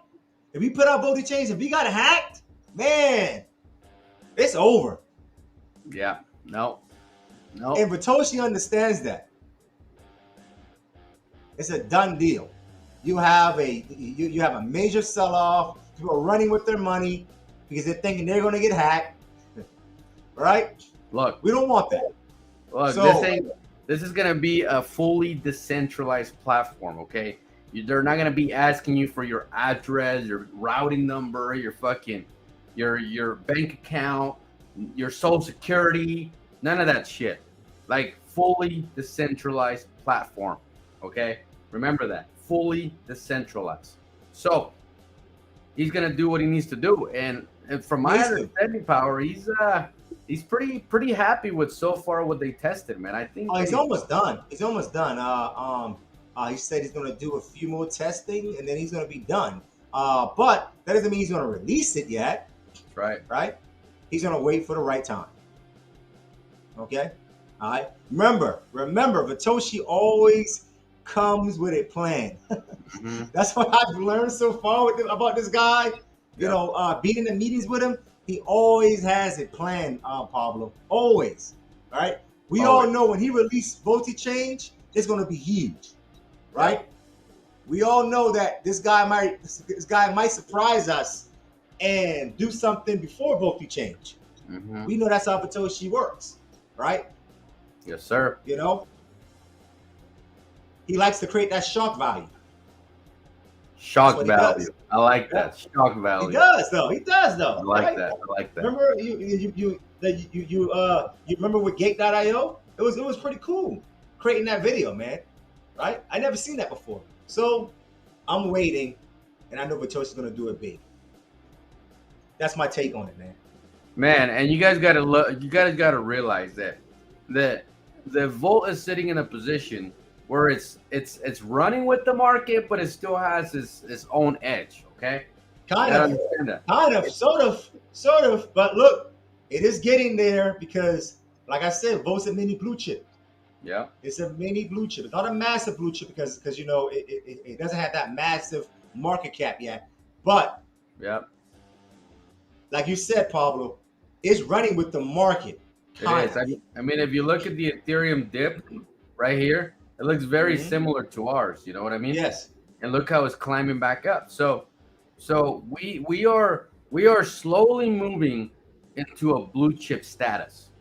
if we put out Bodhi chains, if we got hacked, man, it's over. Yeah. No. And Vitoshi understands that. It's a done deal. You have a major sell-off. People are running with their money because they're thinking they're going to get hacked, right? Look, we don't want that. Look, this is going to be a fully decentralized platform, okay? They're not going to be asking you for your address, your routing number, your fucking, your bank account, your social security, none of that shit. Like, fully decentralized platform, okay? Remember that, fully decentralized. So he's going to do what he needs to do. And from my understanding, Power, he's pretty happy with so far what they tested, man. I think he's almost done. He's almost done. He said he's going to do a few more testing and then he's going to be done. But that doesn't mean he's going to release it yet. That's right. Right? He's going to wait for the right time. Okay? All right? Remember, Vitoshi always comes with a plan. Mm-hmm. That's what I've learned so far about this guy. You know, being in the meetings with him, he always has a plan, Pablo. Always. Right? We all know when he released Volti Change, it's going to be huge. Right? We all know that this guy might surprise us and do something before Volti Change. Mm-hmm. We know that's how Vitoshi works. Right? Yes, sir. You know? He likes to create that shock value. Shock value. I like that. Shock value. He does though. I like that. Remember you remember with Gate.io? It was pretty cool creating that video, man. Right? I never seen that before. So I'm waiting, and I know Vitoshi's gonna do it big. That's my take on it, man. Man, and you guys gotta look. You guys gotta realize that the Volt is sitting in a position where it's running with the market, but it still has its own edge. Okay, kind of, sort of. But look, it is getting there because, like I said, Volt's a mini blue chip. Yeah, it's a mini blue chip. It's not a massive blue chip because you know it doesn't have that massive market cap yet. But yeah, like you said, Pablo, it's running with the market. It is. I mean, if you look at the Ethereum dip right here. It looks very Mhm. similar to ours. You know what I mean? Yes. And look how it's climbing back up. So we are slowly moving into a blue chip status.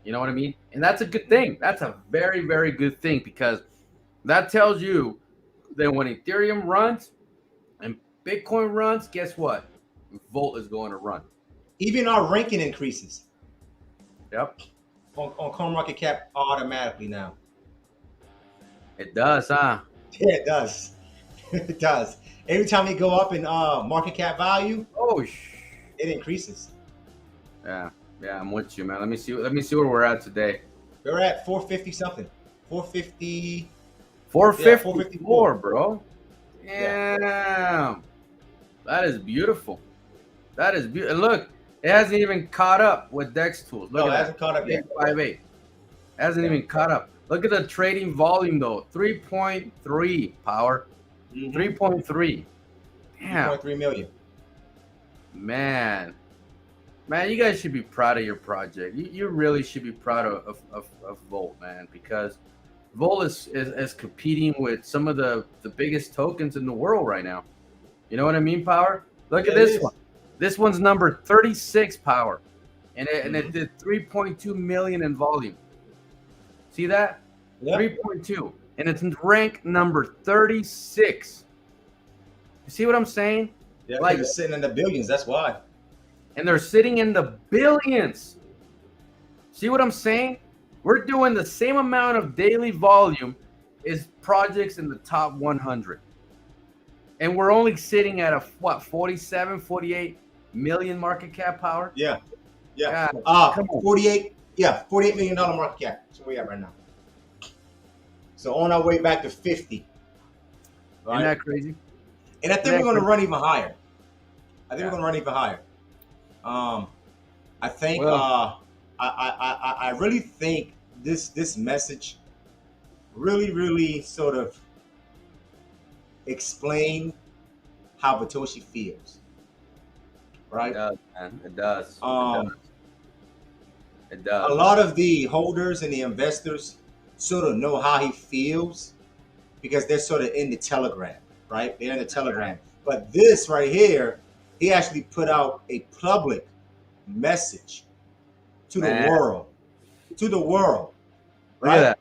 You know what I mean? And that's a good thing. That's a very, very good thing because that tells you that when Ethereum runs and Bitcoin runs, guess what? Volt is going to run. Even our ranking increases Yep. on CoinMarketCap automatically now. It does, huh? Yeah, it does. It does. Every time we go up in market cap value, Oh, it increases. yeah, yeah. I'm with you, man. Let me see where we're at today. We're at 450 something. 450. 454, bro. Yeah. Damn. That is beautiful. That is beautiful. And look, it hasn't even caught up with Dex tools. Look No, it at hasn't caught up yet. 858. Hasn't even caught up. Look at the trading volume though. 3.3 power. 3.3. Damn. 3.3 million. Man, you guys should be proud of your project. You really should be proud of Volt, man, because Volt is competing with some of the biggest tokens in the world right now. You know what I mean, Power? Look at this one. This one's number 36, Power, and it did 3.2 million in volume. See that? Yep. 3.2, and it's ranked number 36. You see what I'm saying? Yeah, Like, it's sitting in the billions. That's why. and they're sitting in the billions. See what I'm saying? We're doing the same amount of daily volume as projects in the top 100. And we're only sitting at a, 47, 48 million market cap power? Yeah. Yeah. Come on. 48. Yeah, $48 million market cap. That's where we at right now. So on our way back to 50. Right? Isn't that crazy? And I think we're going to run even higher. I think we're going to run even higher. I think I really think this message really sort of explain how Satoshi feels. Right? It does, man. It does. It does. A lot of the holders and the investors sort of know how he feels because they're sort of in the Telegram, right? They're in the Telegram. But this right here, he actually put out a public message to the world. To the world. Right? Look at that.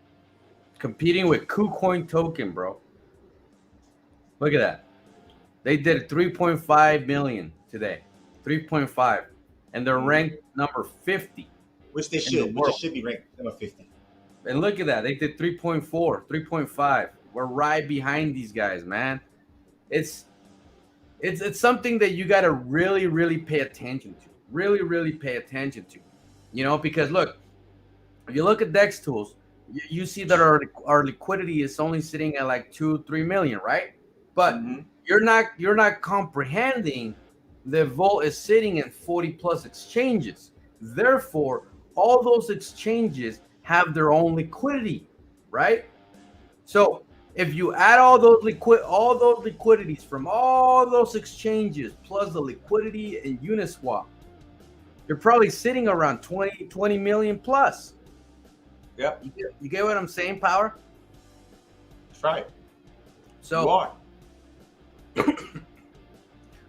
Competing with KuCoin token, bro. Look at that. They did 3.5 million today. 3.5. And they're ranked number 50. Which they should. Which should be ranked number 50. And look at that. They did 3.4, 3.5. We're right behind these guys, man. It's something that you got to really pay attention to. Really pay attention to. You know, because look, if you look at DEX tools, you see that our liquidity is only sitting at like 2-3 million, right? But you're not comprehending that Volt is sitting in 40 plus exchanges. Therefore, all those exchanges have their own liquidity, right? So if you add all those liquidities from all those exchanges plus the liquidity in Uniswap, you're probably sitting around 20 million plus. Yep. You get what I'm saying, Power? That's right. So you are.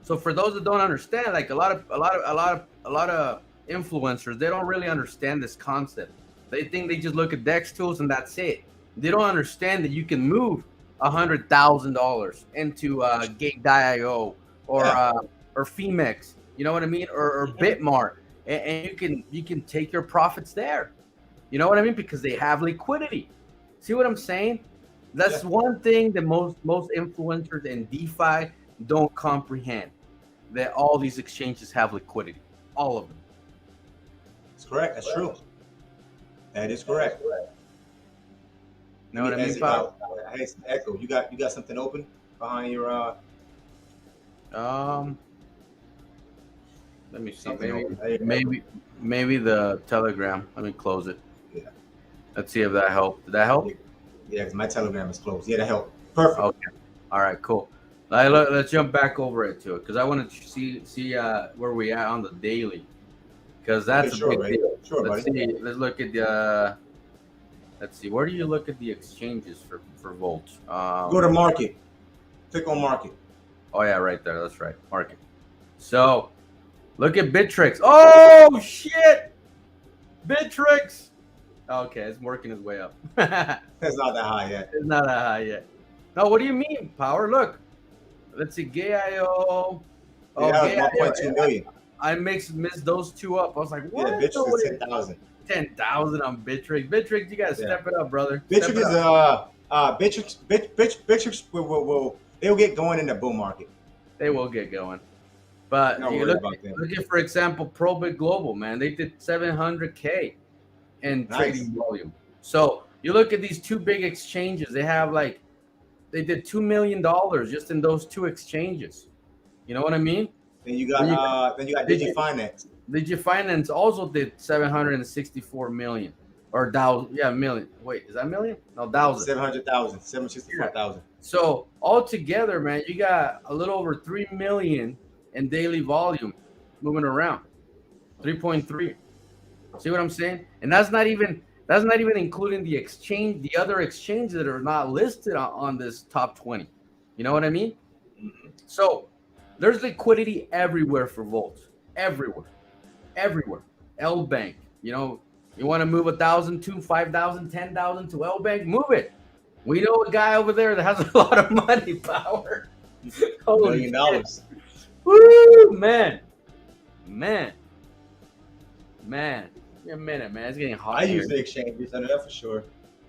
So for those that don't understand, like a lot of influencers, they don't really understand this concept. They think they just look at DEX tools and that's it. They don't understand that you can move $100,000 into Gate.io or Femex, you know what I mean, or Bitmart, and you can take your profits there. You know what I mean? Because they have liquidity. See what I'm saying? That's one thing that most influencers in DeFi don't comprehend, that all these exchanges have liquidity, all of them. That's correct. That's true. That is correct. Know what I mean, Bob? Hey, Echo, you got something open behind your Let me see. Maybe the Telegram. Let me close it. Yeah. Let's see if that helped. Did that help? Yeah, because my Telegram is closed. Yeah, that helped. Perfect. Okay. All right. Cool. Let's jump back over into it because I want to see where we at on the daily, because that's a big deal. Sure, Let's buddy. see. Let's look at the. let's see. Where do you look at the exchanges for Volt? Go to market. Click on market. Oh yeah, right there. That's right. Market. So look at Bittrex. Oh shit! Bittrex. Okay, it's working its way up. It's not that high yet. It's not that high yet. No, what do you mean, Power? Look. Let's see. GAIO. Oh, Yeah, 1.2 million. I missed those two up. I was like, what? Yeah, Bittrex is 10,000. 10,000 on Bittrex. Bittrex, you gotta step it up, brother. Bittrex is Bittrex will they'll get going in the bull market. They will get going. But you look at, for example, Probit Global, man. They did 700K in trading volume. So you look at these two big exchanges. They have they did $2 million just in those two exchanges. You know what I mean? Then you got DigiFinance. DigiFinance also did 764 million or thousand. Yeah, million. Wait, is that million? No, thousand. 700,000. 764,000. So altogether, man, you got a little over 3 million in daily volume moving around. 3.3. See what I'm saying? And that's not even including the other exchanges that are not listed on this top 20. You know what I mean? Mm-hmm. So there's liquidity everywhere for Volt. Everywhere. L Bank. You know, you want to move 1,000 to 5,000, 10,000 to L Bank, move it. We know a guy over there that has a lot of money, Power. $1 million. Woo, man. Give me a minute, man. It's getting hot. I use the exchanges, I know that for sure.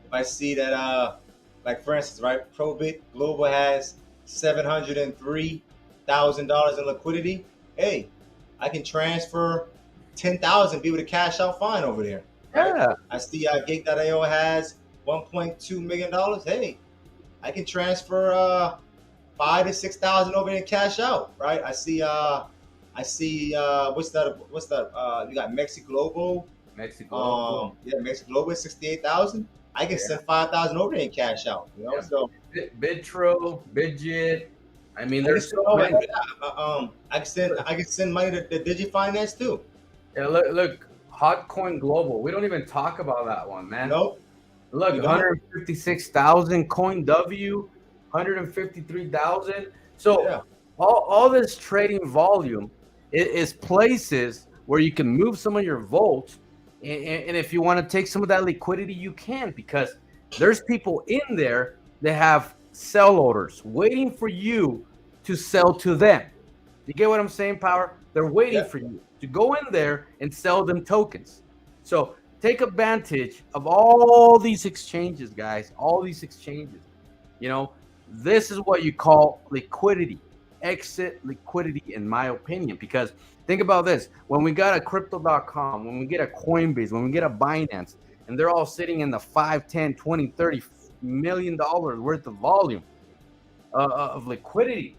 If I see that, like for instance, right, Probit Global has $703,000 in liquidity. Hey, I can transfer 10,000, be able to cash out fine over there. Right? Yeah. I see Gig.io has $1.2 million. Hey, I can transfer 5,000 to 6,000 over there and cash out. Right? I see what's that? You got Mexico Global. Yeah, Mexico Global is 68,000. I can send 5,000 over there and cash out. You know, so Bitro, Bidget. I mean, there's so many. I can send money to DigiFinance too. Yeah, look, Hotcoin Global. We don't even talk about that one, man. Nope. Look, 156,000 Coin W, 153,000. So all this trading volume is places where you can move some of your Volt, and if you want to take some of that liquidity, you can, because there's people in there that have sell orders waiting for you to sell to them. You get what I'm saying, Power? They're waiting for you to go in there and sell them tokens. So take advantage of all these exchanges, guys. All these exchanges. You know, this is what you call liquidity. Exit liquidity, in my opinion, because think about this. When we got a crypto.com, when we get a Coinbase, when we get a Binance, and they're all sitting in the 5, 10, 20, 30 million dollars worth of volume of liquidity,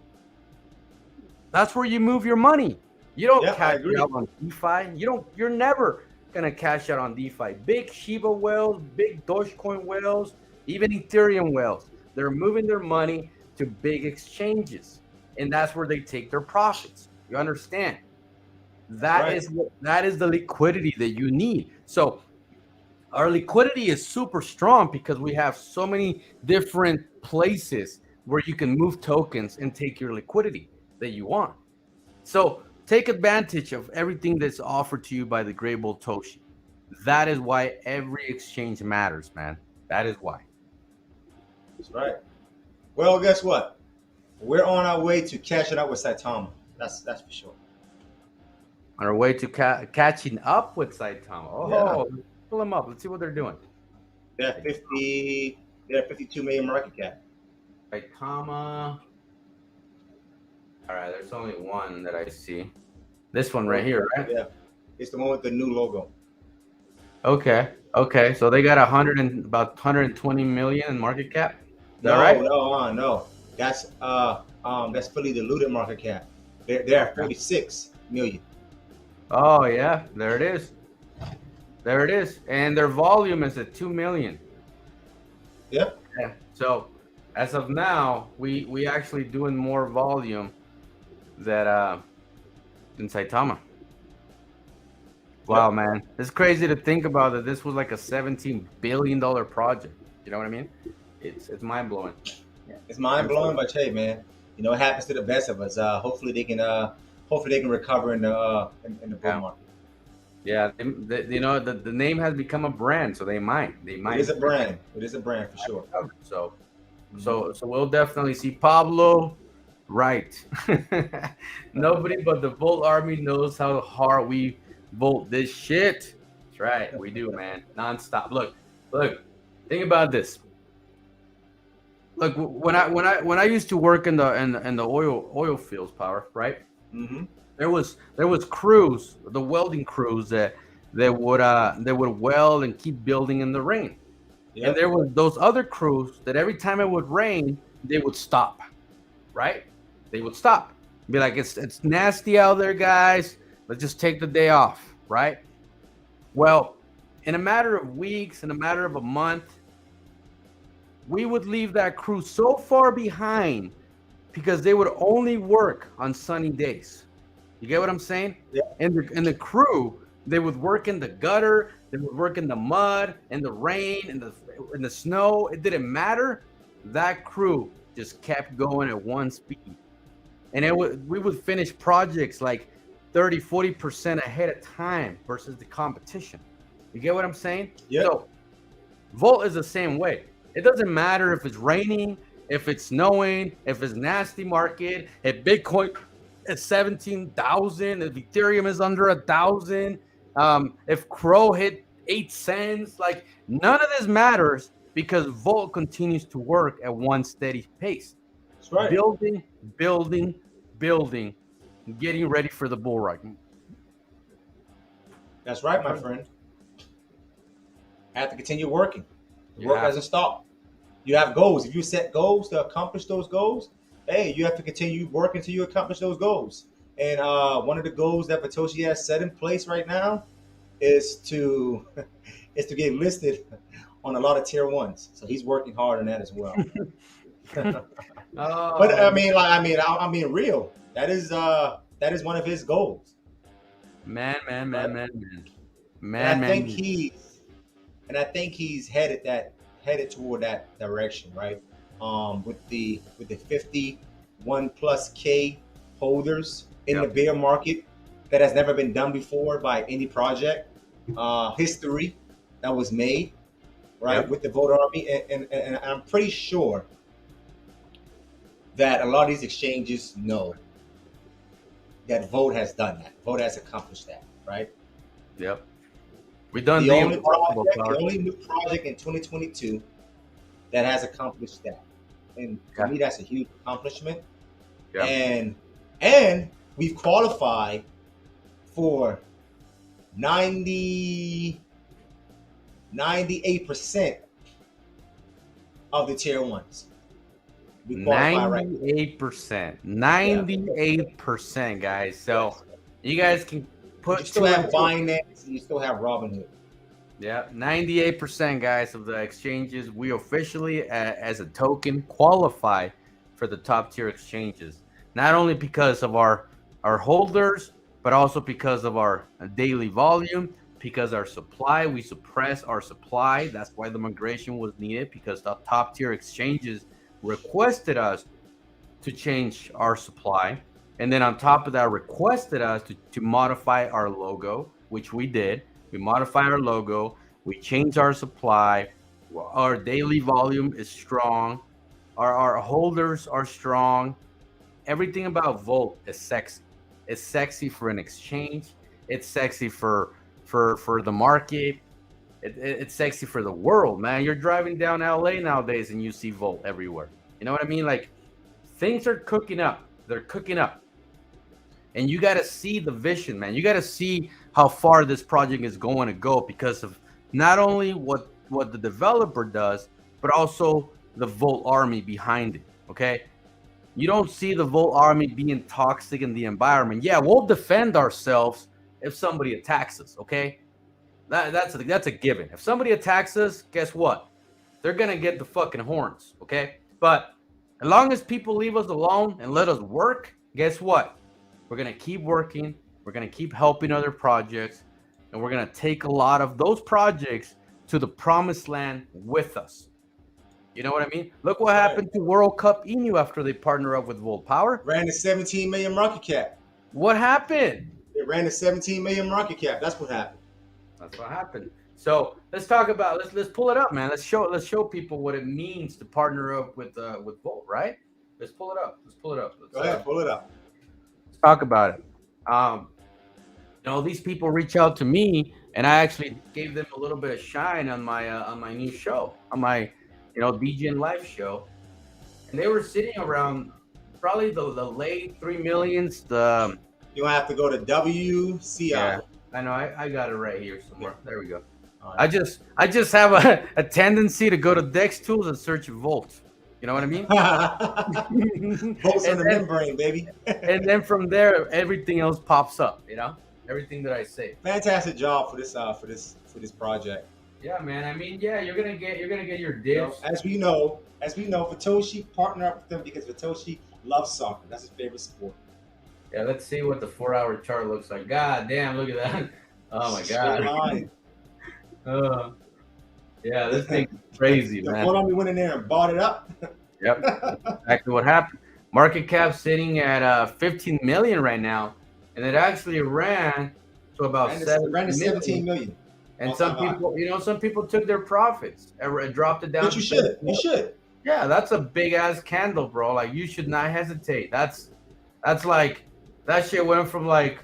that's where you move your money. You don't cash out on DeFi. You're never gonna cash out on DeFi. Big Shiba whales, big Dogecoin whales, even Ethereum whales. They're moving their money to big exchanges, and that's where they take their profits. You understand? That is the liquidity that you need. So our liquidity is super strong because we have so many different places where you can move tokens and take your liquidity that you want. So take advantage of everything that's offered to you by the Great Bull Toshi. That is why every exchange matters, man. That is why. That's right. Well, guess what? We're on our way to catching up with Saitama. That's for sure. On our way to catching up with Saitama. Oh, pull them up. Let's see what they're doing. They're 52 million market cap. Saitama. All right, there's only one that I see. This one right here, right? Yeah, it's the one with the new logo. Okay. So they got about 120 million in market cap. Is that right? No. That's fully diluted market cap. They're at 46 million. Oh yeah, there it is. And their volume is at 2 million. Yep. Yeah. So as of now, we actually doing more volume than Saitama. Wow, man, it's crazy to think about that. This was like a $17 billion project. You know what I mean? It's mind blowing. It's mind blowing, but hey, man, you know it happens to the best of us. Hopefully they can recover in the bull Yeah. market. Yeah, you know the name has become a brand, so they might. It is a brand. It is a brand for sure. So we'll definitely see Pablo. Right. Nobody but the Volt Army knows how hard we Volt this shit. That's right, we do, man, nonstop. Look. Think about this. Look, when I used to work in the oil fields, power, right? Mm-hmm. There was crews, the welding crews that would weld and keep building in the rain. Yep. And there were those other crews that every time it would rain, they would stop, right? They would stop, be like, it's nasty out there, guys. Let's just take the day off, right? Well, in a matter of weeks, in a matter of a month, we would leave that crew so far behind because they would only work on sunny days. You get what I'm saying? Yeah. And the crew, they would work in the gutter, they would work in the mud, in the rain, in the snow. It didn't matter. That crew just kept going at one speed. And we would finish projects like 30-40% ahead of time versus the competition. You get what I'm saying? Yeah. So Volt is the same way. It doesn't matter if it's raining, if it's snowing, if it's nasty market, if Bitcoin is 17,000, if Ethereum is under 1,000, if Crow hit 8 cents, like none of this matters because Volt continues to work at one steady pace. That's right. Building, getting ready for the bull run. That's right, my friend. I have to continue working. The work Yeah. doesn't stop. You have goals. If you set goals to accomplish those goals, hey, you have to continue working until you accomplish those goals. And one of the goals that Satoshi has set in place right now is to get listed on a lot of tier ones. So he's working hard on that as well. But I mean, real. That is one of his goals. Man. I think he's headed toward that direction, right? With the 51 plus K holders in the bear market, that has never been done before by any project history that was made, right? With the Voter Army, and I'm pretty sure that a lot of these exchanges know that Vote has done that. Vote has accomplished that, right? Yep. We done the only new project in 2022 that has accomplished that, and for me, that's a huge accomplishment. Yeah. And we've qualified for 98% of the tier ones. 98%, guys. So you guys can put. You still have Binance, and you still have Robinhood. Yeah, 98%, guys, of the exchanges we officially, as a token, qualify for the top tier exchanges. Not only because of our holders, but also because of our daily volume, because our supply, we suppress our supply. That's why the migration was needed, because the top tier exchanges requested us to change our supply. And then on top of that, requested us to modify our logo, which we did. We modified our logo. We changed our supply. Our daily volume is strong. Our holders are strong. Everything about Volt is sexy. It's sexy for an exchange. It's sexy for the market. It's sexy for the world, man. You're driving down LA nowadays and you see Volt everywhere. You know what I mean? Like, things are cooking up. They're cooking up. And you got to see the vision, man. You got to see how far this project is going to go because of not only what the developer does, but also the Volt Army behind it, okay? You don't see the Volt Army being toxic in the environment. Yeah, we'll defend ourselves if somebody attacks us, okay? That's a given. If somebody attacks us, guess what? They're going to get the fucking horns, okay? But as long as people leave us alone and let us work, guess what? We're going to keep working. We're going to keep helping other projects. and we're gonna take a lot of those projects to the promised land with us. You know what I mean? Look what happened to World Cup Inu after they partner up with Volt Power. Ran to 17 million market cap. What happened? It ran to 17 million market cap. That's what happened. That's what happened. So let's talk about let's pull it up, man. Let's show people what it means to partner up with Volt, right? Let's pull it up. Let's pull it up. Go ahead, pull it up. Let's talk about it. You know, these people reach out to me, and I actually gave them a little bit of shine on my new show, on my DGN Live show, and they were sitting around probably the late 3 millions. The You have to go to WCI. yeah, I know. I got it right here somewhere. There we go. All I right. just have a tendency to go to Dex Tools and search Volt. You know what I mean? Bolts on the And then- membrane, baby. And then from there, everything else pops up. You know, everything that I say. Fantastic job for this project. Yeah, man. I mean, yeah, you're gonna get your You know, dips. as we know, Vitoshi partnered up with them because Vitoshi loves soccer. That's his favorite sport. Yeah, let's see what the 4-hour chart looks like. God damn, look at that. Oh my Straight god. line. Yeah, this thing's crazy, The man. Konami went in there and bought it up. Yep, exactly what happened. Market cap sitting at 15 million right now, and it actually ran to about Ran to 17 million. And all-time some high. people, some people took their profits and dropped it down. But to you should. 17. You should. Yeah, that's a big ass candle, bro. Like you should not hesitate. That's like that shit went from like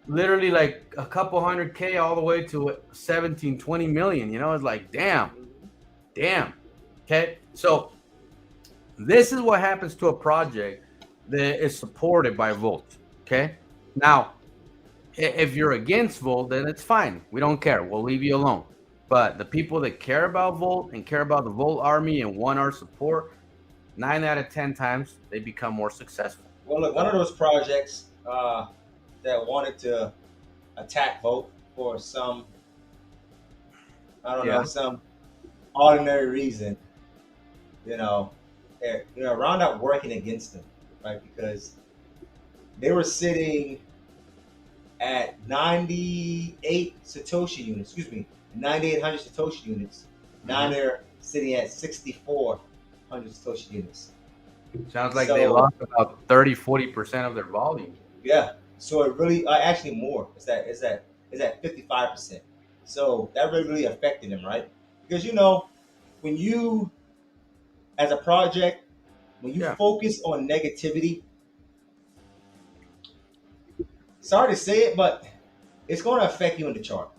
literally like a couple 100K all the way to 17, 20 million. You know, it's like damn. Okay, so this is what happens to a project that is supported by Volt. Okay, now if you're against Volt, then it's fine. We don't care. We'll leave you alone. But the people that care about Volt and care about the Volt army and want our support, 9 out of 10 times they become more successful. Well, look, one of those projects that wanted to attack Volt for some, I don't Yeah. know, some ordinary reason, it wound up working against them, right? Because they were sitting at 98 Satoshi units, 9,800 Satoshi units. Now they're sitting at 6,400 Satoshi units. Sounds like So- they lost about 30-40% of their volume. Yeah. So it really, actually more. It's at 55%. So that really affected them, right? Because when you, as a project, when you Yeah. focus on negativity, sorry to say it, but it's going to affect you in the chart,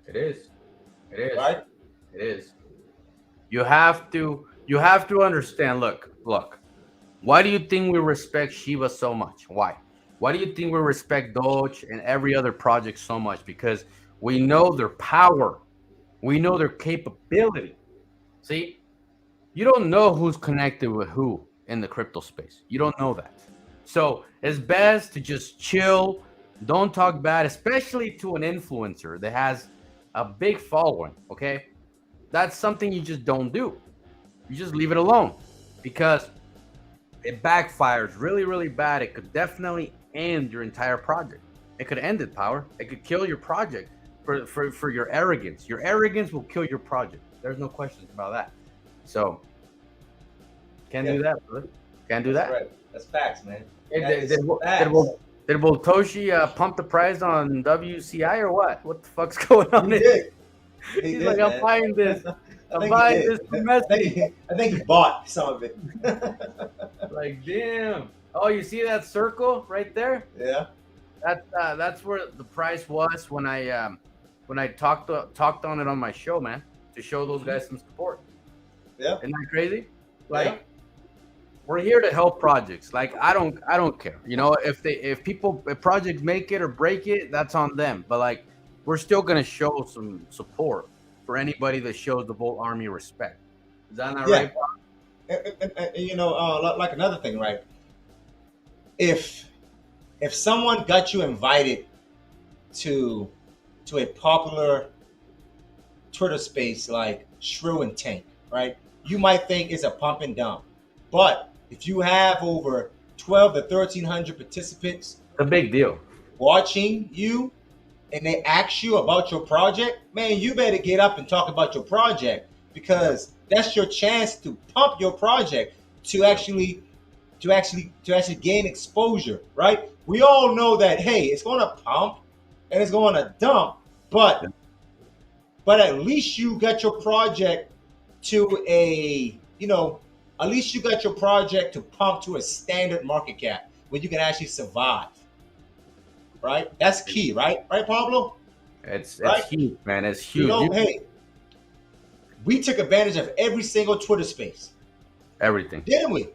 It is. It is. right? It is. You have to understand. Look. Why do you think we respect Shiba so much? Why? Why do you think we respect Doge and every other project so much? Because we know their power. We know their capability. See, you don't know who's connected with who in the crypto space. You don't know that. So it's best to just chill. Don't talk bad, especially to an influencer that has a big following. Okay, that's something you just don't do. You just leave it alone because it backfires really, really bad. It could definitely end your entire project. It could end it, Power. It could kill your project for your arrogance. Your arrogance will kill your project. There's no questions about that. So can't do that, brother. Can't do that. That's right. That's facts, man. Hey, That did, is did, facts. did Voltoshi pump the price on WCI or what? What the fuck's going on? He did. He He's did, like, I'm man. buying this. I I'm think he buying did. this from Messi. I think he bought some of it. Like, damn. Oh, you see that circle right there? Yeah. That's where the price was when I talked on it on my show, man, to show those guys some support. Yeah. Isn't that crazy? Like, Yeah. we're here to help projects. Like, I don't care. If projects make it or break it, that's on them. But like, we're still gonna show some support for anybody that shows the Volt Army respect. Is that not Yeah. right? And, like another thing, right? If someone got you invited to a popular Twitter space like Shrew and Tank, right? You might think it's a pump and dump, but if you have over 12 to 1,300 participants It's a big deal. watching you, and they ask you about your project, man, you better get up and talk about your project, because that's your chance to pump your project to actually gain exposure, right? We all know that, hey, it's going to pump and it's going to dump, but at least you got your project to a, at least you got your project to pump to a standard market cap where you can actually survive, right? That's key, right? Right, Pablo? It's Right? huge, man. It's huge. Hey, we took advantage of every single Twitter space, Everything. didn't we?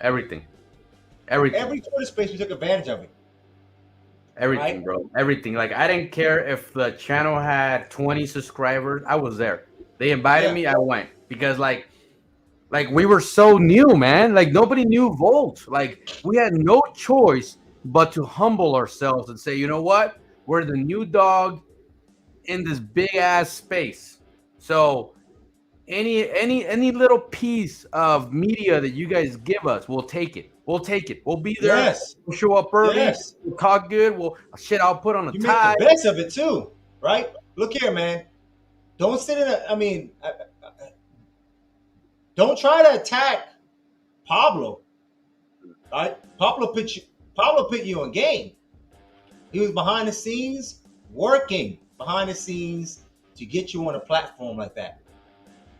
Everything. Every Twitter space, we took advantage of it. Everything, Right? bro. Everything. Like, I didn't care if the channel had 20 subscribers. I was there. They invited me. I went because like we were so new, man. Like, nobody knew Volt. Like, we had no choice but to humble ourselves and say, you know what? We're the new dog in this big ass space. So any little piece of media that you guys give us, we'll take it. We'll take it. We'll be there. Yes. We'll show up early. Yes. We'll talk good. I'll put on a You tie. make the best of it too, right? Look here, man. Don't sit in don't try to attack Pablo. Right? Pablo put you in game. He was behind the scenes, working behind the scenes to get you on a platform like that.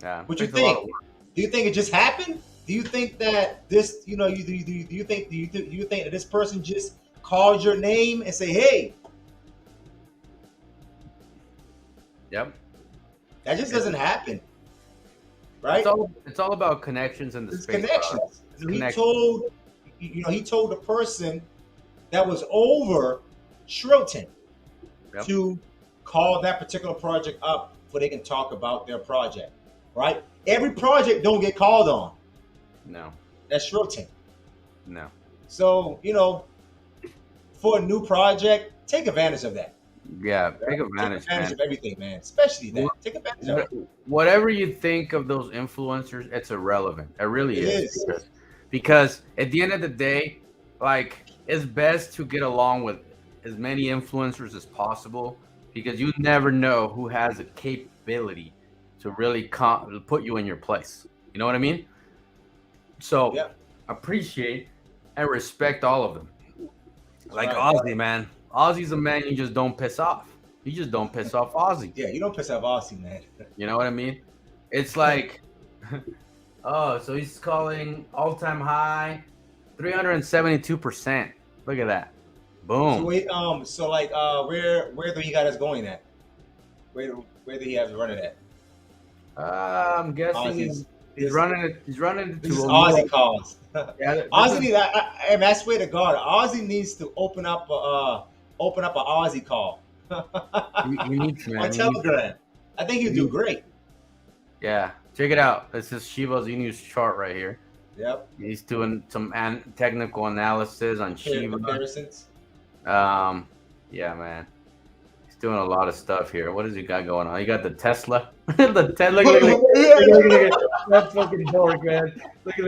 Yeah, What you think? Do you think it just happened? Do you think that this, do you think that this person just called your name and say, "Hey"? Yep. That just doesn't happen, right? It's all about connections in the It's space. connections. He told the person that was over Shrilton to call that particular project up so they can talk about their project, right? Every project don't get called on. No. That's Shrilton. No. So, for a new project, take advantage of that. Yeah, take advantage of everything, man. Especially that. Take advantage of it. Whatever you think of those influencers, it's irrelevant. It really is. Because at the end of the day, like, it's best to get along with as many influencers as possible, because you never know who has the capability to really put you in your place. You know what I mean? So appreciate and respect all of them. Like Ozzy, man. Ozzy's a man you just don't piss off. You just don't piss off Ozzy. Yeah, you don't piss off Ozzy, man. You know what I mean? It's like, oh, so he's calling all-time high 372%. Look at that. Boom. So where do you got us going at? Where do he have to run it at? I'm guessing he's running it. He's running it to Ozzy calls. Yeah, Ozzy I swear to God, Ozzy needs to open up an Ozzy call. He needs to, man. On Telegram. I think he'd do great. Yeah, check it out. This is Shiba's Inu's chart right here. Yep. He's doing some technical analysis on Shiba. Comparisons. Yeah, man. He's doing a lot of stuff here. What does he got going on? He got the Tesla. The Tesla. Look. That's fucking dork, man. Look. What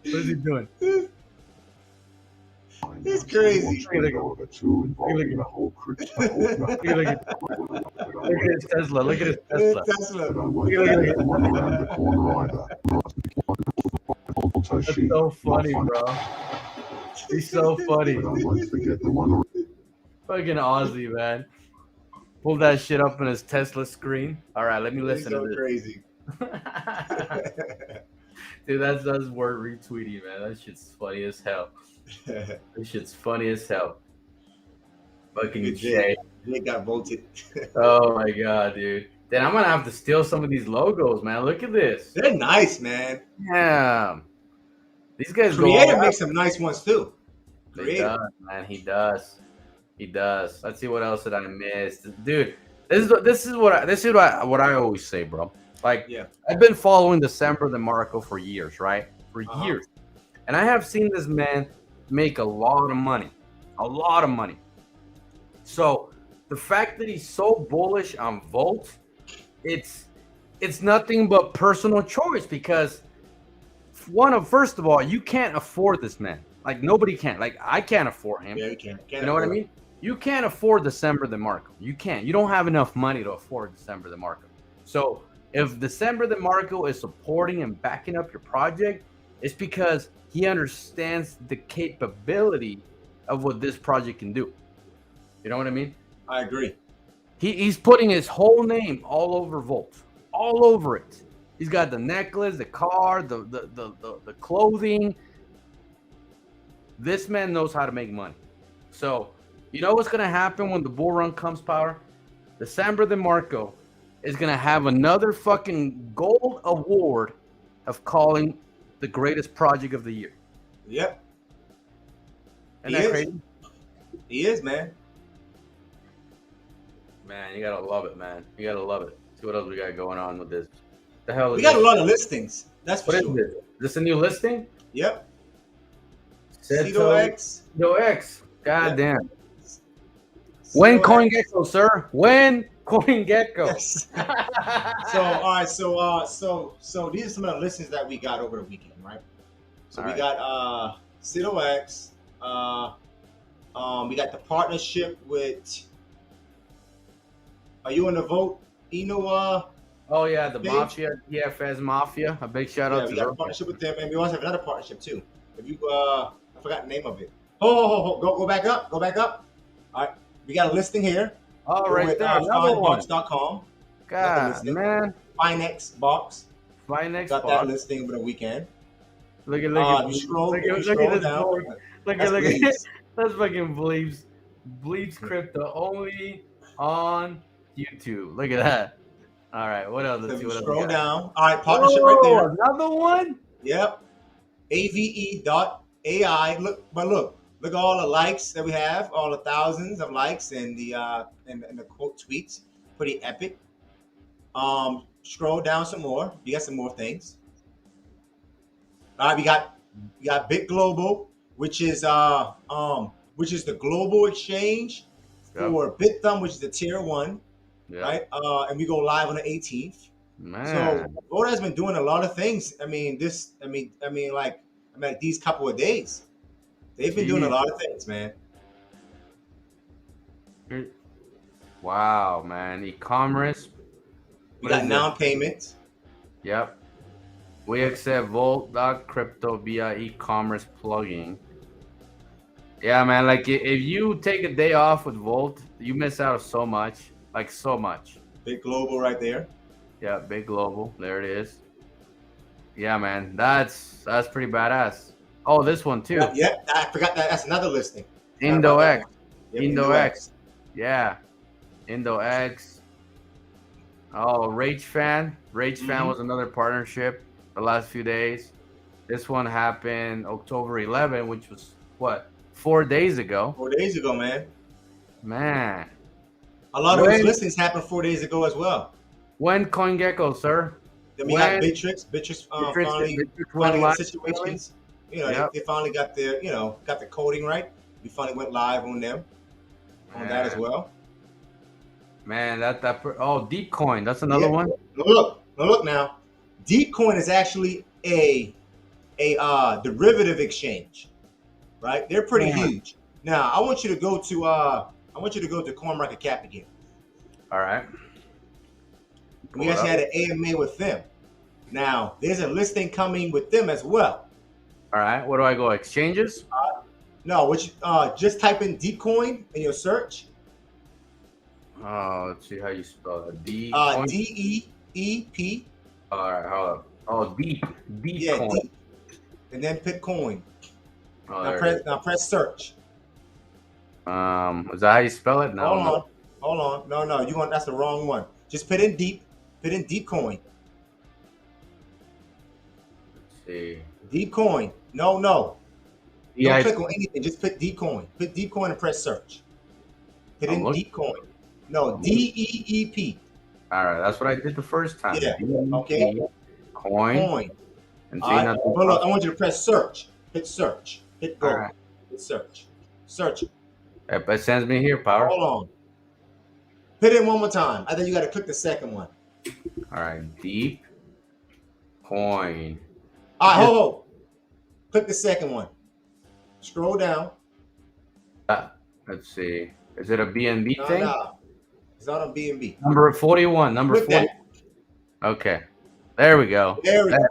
is he doing? He's crazy. Look at his Tesla. Look at his Tesla. That's so funny, bro. He's so funny. Fucking Ozzy, man. Pull that shit up on his Tesla screen. All right, let me listen to this. Crazy. Dude, that's worth retweeting, man. That shit's funny as hell. That shit's funny as hell. Fucking Jay. Jay got voted. Oh my god, dude. Then I'm gonna have to steal some of these logos, man. Look at this. They're nice, man. Yeah. These guys Creative makes some nice ones too. He does, man. He does. Let's see what else did I miss, dude. This is what I always say, bro. Like, I've been following December DeMarco for years, right? For years, and I have seen this man make a lot of money. So the fact that he's so bullish on Volt, it's nothing but personal choice, because first of all, you can't afford this man. Like, nobody can. Like, I can't afford him. Yeah, you can't. You know what I mean? You can't afford December the Marco. You can't. You don't have enough money to afford December the Marco. So if December the Marco is supporting and backing up your project, it's because he understands the capability of what this project can do. You know what I mean? I agree. He's putting his whole name all over Volt, all over it. He's got the necklace, the car, the clothing. This man knows how to make money. So, you know what's gonna happen when the bull run comes, Power? December the Marco is gonna have another fucking gold award of calling the greatest project of the year. Yep. Isn't that crazy? He is, man. Man, you gotta love it, man. You gotta love it. See what else we got going on with this. The hell is We got this? a lot of listings. That's for What is sure. this? Is this a new listing? Yep. Ceto X. X. God Yep. damn. When Ceto X. CoinGecko, sir? When CoinGecko? Yes. So all right, so these are some of the listings that we got over the weekend, right? So All we right. got Ceto X, we got the partnership with are you in the vote? Oh yeah, the Page? Mafia, DFS Mafia. A big shout Yeah, out we to got a them. partnership with them, and we also have another partnership too. If you I forgot the name of it. Oh, go back up, go back up. All right, we got a listing here. Oh, We're right with, there, another one. findbox.com. God, listing. man. Finex box. Finex Got that box. listing over the weekend. Look at You look scroll at this down. board. Look That's at Bleeds. that's fucking Bleeps. Bleeps crypto only on YouTube. Look at that. All right, what else? So Let's if see you what else. scroll we got. down. All right, partnership right there. Another one. Yep. AVE.ai. Look at all the likes that we have, all the thousands of likes and the quote tweets. Pretty epic. Scroll down some more. You got some more things. All right, we got Bit Global, which is the global exchange for BitThumb, which is the tier 1, right? And we go live on the 18th. Man. So Voda has been doing a lot of things. Like these couple of days, they've been doing a lot of things, man. Wow, man. E-commerce. We got non-payments. Yep. We accept Volt.crypto via e-commerce plugin. Yeah, man. Like if you take a day off with Volt, you miss out on so much. Like so much. Big Global right there. Yeah, Big Global. There it is. Yeah, man. That's pretty badass. Oh, this one too. Yep. I forgot that. That's another listing. Indo X. Yep, Indo X. Yeah. Indo X. Oh, Rage Fan. Rage Fan was another partnership the last few days. This one happened October 11, which was what? 4 days ago. 4 days ago, man. Man. A lot of those listings happened 4 days ago as well. When CoinGecko, sir? Then we got Bitrix. Bitrix finally got situations. They finally got their, got the coding right. We finally went live on them, on that as well. Man, Deepcoin. That's another one. Look now. Deepcoin is actually a derivative exchange, right? They're pretty huge. Now I want you to go to CoinMarketCap again. All right. We actually had an AMA with them. Now there's a listing coming with them as well. All right. What do I go? Exchanges? No, just type in Deepcoin in your search. Oh, let's see how you spell it. DEEP. All right, hold up. Oh, Deep. Yeah, Coin. Deep. And then pick coin. Oh, now press search. Is that how you spell it? No. Hold on. No, that's the wrong one. Just put in Deep. Put in Deepcoin. Let's see. Deepcoin. No. Yeah, Don't click on anything. Just put Deepcoin. Put Deepcoin and press search. Put in Deepcoin. No, DEEP. All right, that's what I did the first time. Yeah. Okay. Coin. And see nothing. But look, I want you to press search. Hit search. Hit go. Right. Hit search. Search. It sends me here, Power. Hold on. Put it in one more time. I think you got to click the second one. All right, Deep Coin. All right, hold on. Click the second one. Scroll down. Let's see. Is it a BNB No, thing? no. It's not on BNB. Number 41. Number Put 40. that. Okay. There we go. There we There, go.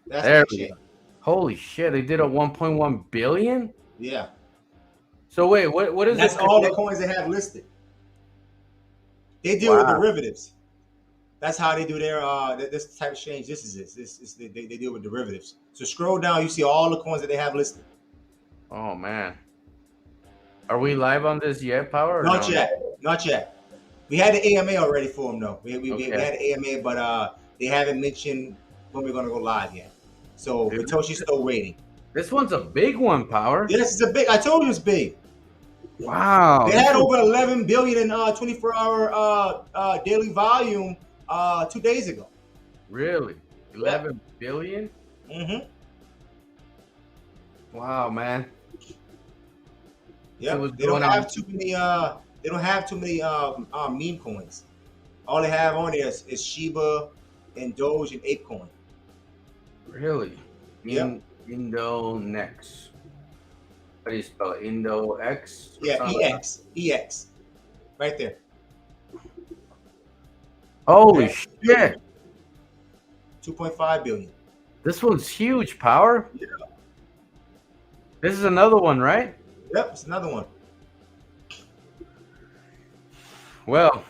That's there that we shit. go. Holy shit, they did a 1.1 billion? Yeah. So wait, what is And that's it? all the coins they have listed. They deal with Wow. derivatives. That's how they do their this type of exchange. They deal with derivatives. So scroll down, you see all the coins that they have listed. Oh man. Are we live on this yet, Power? Or Not no? yet. Not yet. We had the AMA already for them though. We Okay. had the AMA, but they haven't mentioned when we're gonna go live yet. So Dude. Vitoshi's still waiting. This one's a big one, Power. Yes, it's a big. I told you it's big. Wow. They had over 11 billion in 24-hour daily volume 2 days ago. Really? 11 billion? Mm-hmm. Wow, man. Yeah. So what's They don't going on? have too many. They don't have too many meme coins. All they have on there is Shiba and Doge and ApeCoin. Really? Yep. Indo Next. How do you spell it? Indo X? Yeah, Something like EX. EX. Right there. Holy Yeah. shit. 2.5 billion. This one's huge, Power. Yeah. This is another one, right? Yep, it's another one. Well,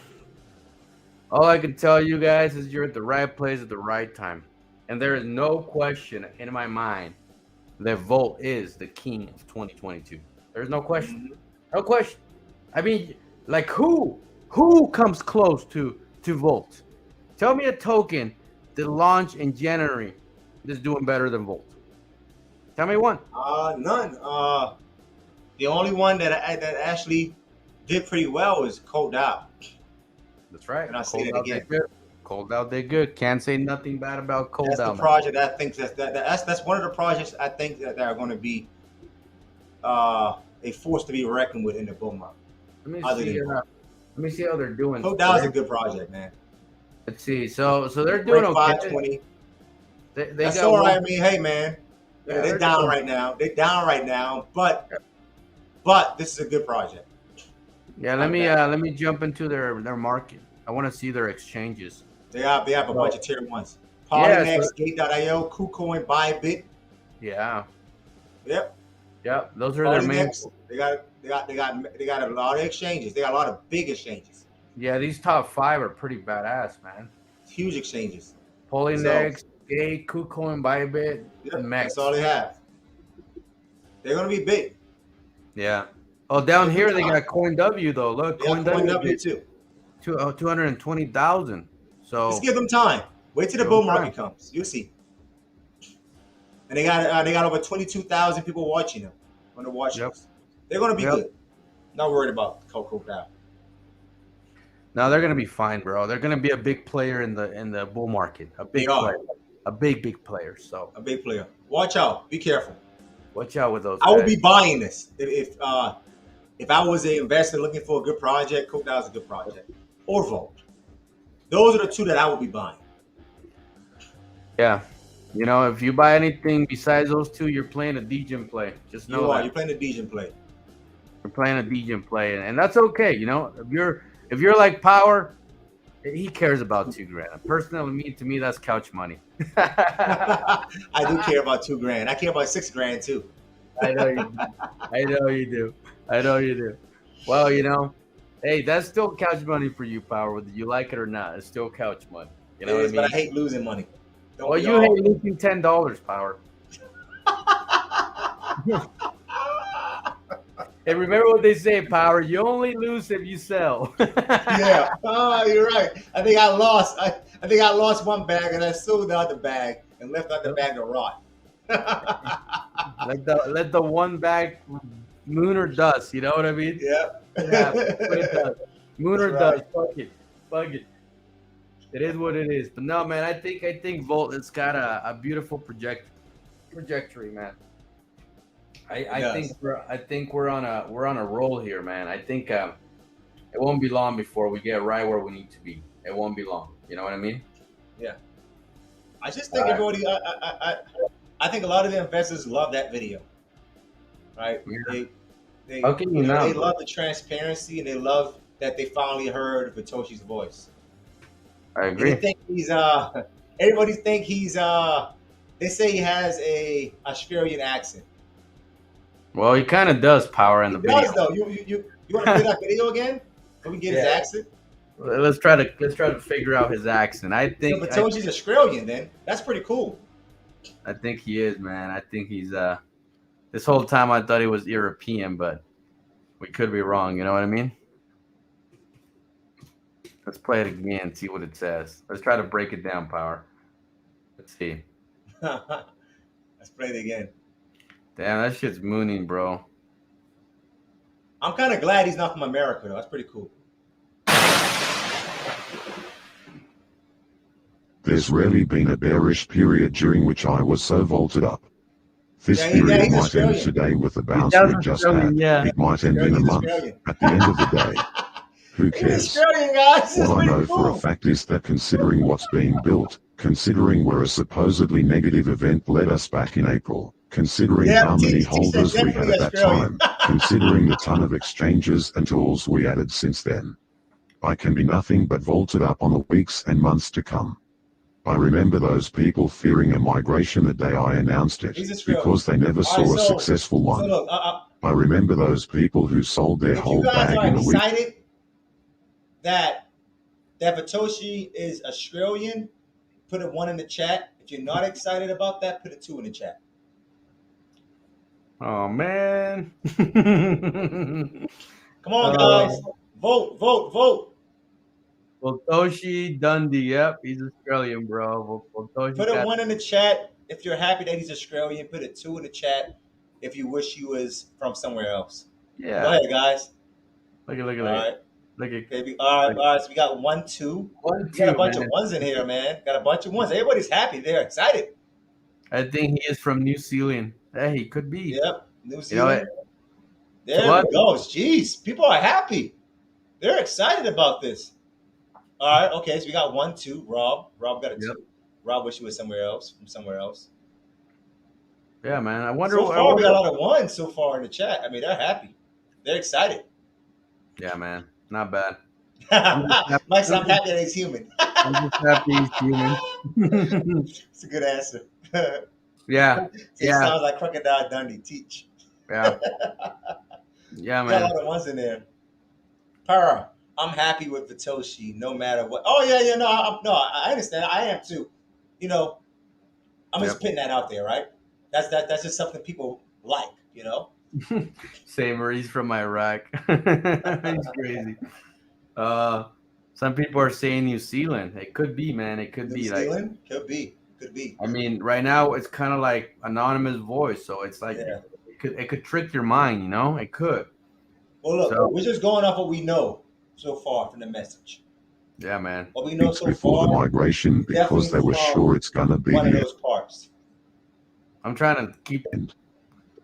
all I can tell you guys is you're at the right place at the right time. And there is no question in my mind that Volt is the king of 2022. There's no question. No question. I mean, like who comes close to Volt? Tell me a token that launched in January that's doing better than Volt. Tell me one. None. The only one that actually did pretty well is Cold Out. That's right. And I'll say that again. Cold Out did good. Can't say nothing bad about Cold That's Out. the project I think that's one of the projects I think that are going to be a force to be reckoned with in the bull market. Let me see how they're doing. Cold Out is a good project, man. Let's see. So they're doing okay. 520. They That's got all right. one- I mean, hey, man, Yeah, they're down right now. They're down right now, but this is a good project. Yeah, let me jump into their market. I want to see their exchanges. They have a bunch of tier ones. Yeah, Polynex, Gate.io, KuCoin, Bybit. Yeah. Yep. Yep. Those are their main. Polynex. They got a lot of exchanges. They got a lot of big exchanges. Yeah, these top 5 are pretty badass, man. Huge exchanges. Polynex, Gate, KuCoin, Bybit, Yep, and Max. that's all they have. They're gonna be big. Yeah. Oh, down here they got CoinW though. Look, They have CoinW too. 220,000. So Just give them time. Wait till the bull market comes. You'll see. And they got over 22,000 people watching them on the watch list. They're gonna be good. Not worried about Coco now. No, they're gonna be fine, bro. They're gonna be a big player in the bull market. A big player. A big player. So a big player. Watch out. Be careful. Watch out with those. I would be buying this if I was an investor looking for a good project. Coco is a good project. Or Volt. Those are the two that I would be buying. Yeah. You know, if you buy anything besides those two, you're playing a degen play. Just know that. You're playing a degen play. You're playing a degen play, and that's okay. You know, if you're like Power, he cares about $2,000. Personally, to me, that's couch money. I do care about $2,000. I care about $6,000 too. I know you do. I know you do. I know you do. Well, you know, hey, that's still couch money for you, Power. Whether you like it or not, it's still couch money. You know what I mean? But I hate losing money. Well, you hate losing $10, Power. And remember what they say, Power. You only lose if you sell. Yeah. Oh, you're right. I think I lost. I think I lost one bag and I sold out the bag and left out the bag to rot. let the one bag moon or dust. You know what I mean? Yeah. Moon or dust. Fuck it. It is what it is. But no, man, I think Volt has got a beautiful trajectory, man. I think we're on a roll here, man. I think it won't be long before we get right where we need to be. It won't be long. You know what I mean? Yeah. I just think everybody. I think a lot of the investors love that video. Right? Yeah. How can you not, They bro? love the transparency and they love that they finally heard Vitoshi's voice. I And they agree. think he's everybody think he's they say he has a Australian accent. Well, he kind of does, Power, in He the video. does though. You want to play that video again? So we get his Yeah. accent? Let's try to figure out his accent. I So think Vitoshi's Australian then. That's pretty cool. I think he is, man. I think he's this whole time I thought he was European, but we could be wrong, you know what I mean? Let's play it again, see what it says. Let's try to break it down, Power. Let's see. Let's play it again. Damn, that shit's mooning, bro. I'm kind of glad he's not from America though. That's pretty cool. There's rarely been a bearish period during which I was so vaulted up. This Yeah, period he's might Australian. end today with the bounce does we just Australian, had. yeah. It might end in a He's month. Australian. At the end of the day, who He's cares? Australian, guys. This is What I pretty know for a cool. fact is that considering what's being built, considering where a supposedly negative event led us back in April, considering Yeah, how many T said holders we had definitely at that Australian. time, considering the ton of exchanges and tools we added since then, I can be nothing but vaulted up on the weeks and months to come. I remember those people fearing a migration the day I announced it, He's Australian. because they never saw Alright, a so- successful So one. look, I remember those people who sold their if you whole guys bag are in a week. excited that Vitoshi is Australian, put a 1 in the chat. If you're not excited about that, put a 2 in the chat. Oh man. Come on, guys. Vote, vote, vote. Well, Toshi Dundee, yep, he's Australian, bro. Well, Toshi Put a got- 1 in the chat if you're happy that he's Australian. Put a 2 in the chat if you wish he was from somewhere else. yeah. Go ahead, guys. Look at All right, look at baby. All right. So we got 1, 2. one, We got a two, bunch man. of ones in here, man. Got a bunch of ones. Everybody's happy. They're excited. I think he is from New Zealand. Hey, he could be. Yep. New You know Zealand. what? There What? we go. Jeez, people are happy. They're excited about this. All right. Okay. So we got 1, 2. Rob got a 2. Yep. Rob wish he was somewhere else. From somewhere else. Yeah, man. I wonder. So I far, we got a wonder- lot of ones so far in the chat. I mean, they're happy. They're excited. Yeah, man. Not bad. Mike said, I'm happy that he's human. I'm just happy he's human. It's a good answer. Yeah, It Yeah. sounds like Crocodile Dundee. Teach. yeah, yeah, We got a man. lot of ones in there. Para, I'm happy with Vitoshi no matter what. Oh, yeah. No, I understand. I am too. You know, I'm just Yep. putting that out there, right? That's just something people like, you know? Same, he's from Iraq. He's crazy. Some people are saying New Zealand. It could be, man. It could New be like. Zealand? Could be. I mean, right now it's kind of like anonymous voice, so it's like Yeah. it could trick your mind, you know. It could. Well, look, So- we're just going off what we know so far from the message. Yeah, man. What we know Weeks so before the far, migration because they were sure it's gonna be one of the those parts. I'm trying to keep. end.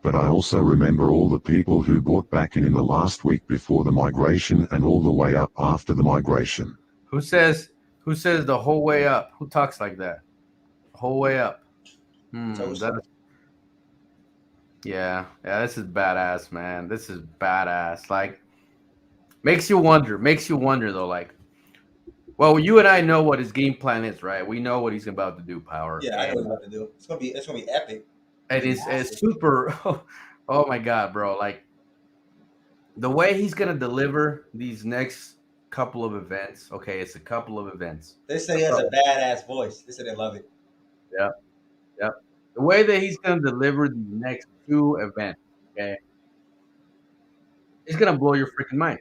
But I also remember all the people who bought back in the last week before the migration and all the way up after the migration. Who says the whole way up? Who talks like that? Whole way up. Toast. Yeah. This is badass, man. This is badass. Like, makes you wonder though. Like, well, you and I know what his game plan is, right? We know what he's about to do. Power. Yeah, I know what he's about to do. It's gonna be epic. And it's super. Oh my god, bro! Like the way he's gonna deliver these next couple of events. Okay, it's a couple of events. They say he has a badass voice. They say they love it. The way that he's gonna deliver the next 2 events. Okay, it's gonna blow your freaking mind.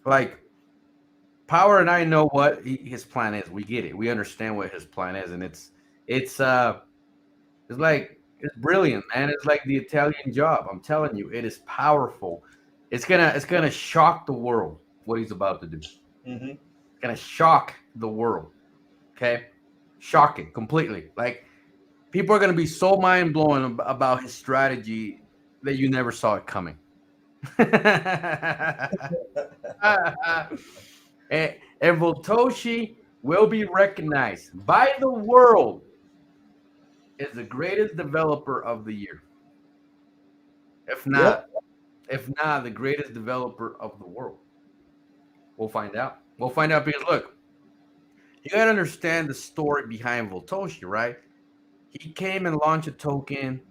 Like Power and I know what his plan is. We get it. We understand what his plan is, and it's brilliant, man. It's like the Italian job. I'm telling you, it is powerful. It's gonna shock the world what he's about to do. Mm-hmm. It's gonna shock the world. Okay, shock it completely. Like people are gonna be so mind blown about his strategy that you never saw it coming. and Voltoshi will be recognized by the world as the greatest developer of the year. If not if not the greatest developer of the world. We'll find out. We'll find out because look, you gotta understand the story behind Voltoshi, right? He came and launched a token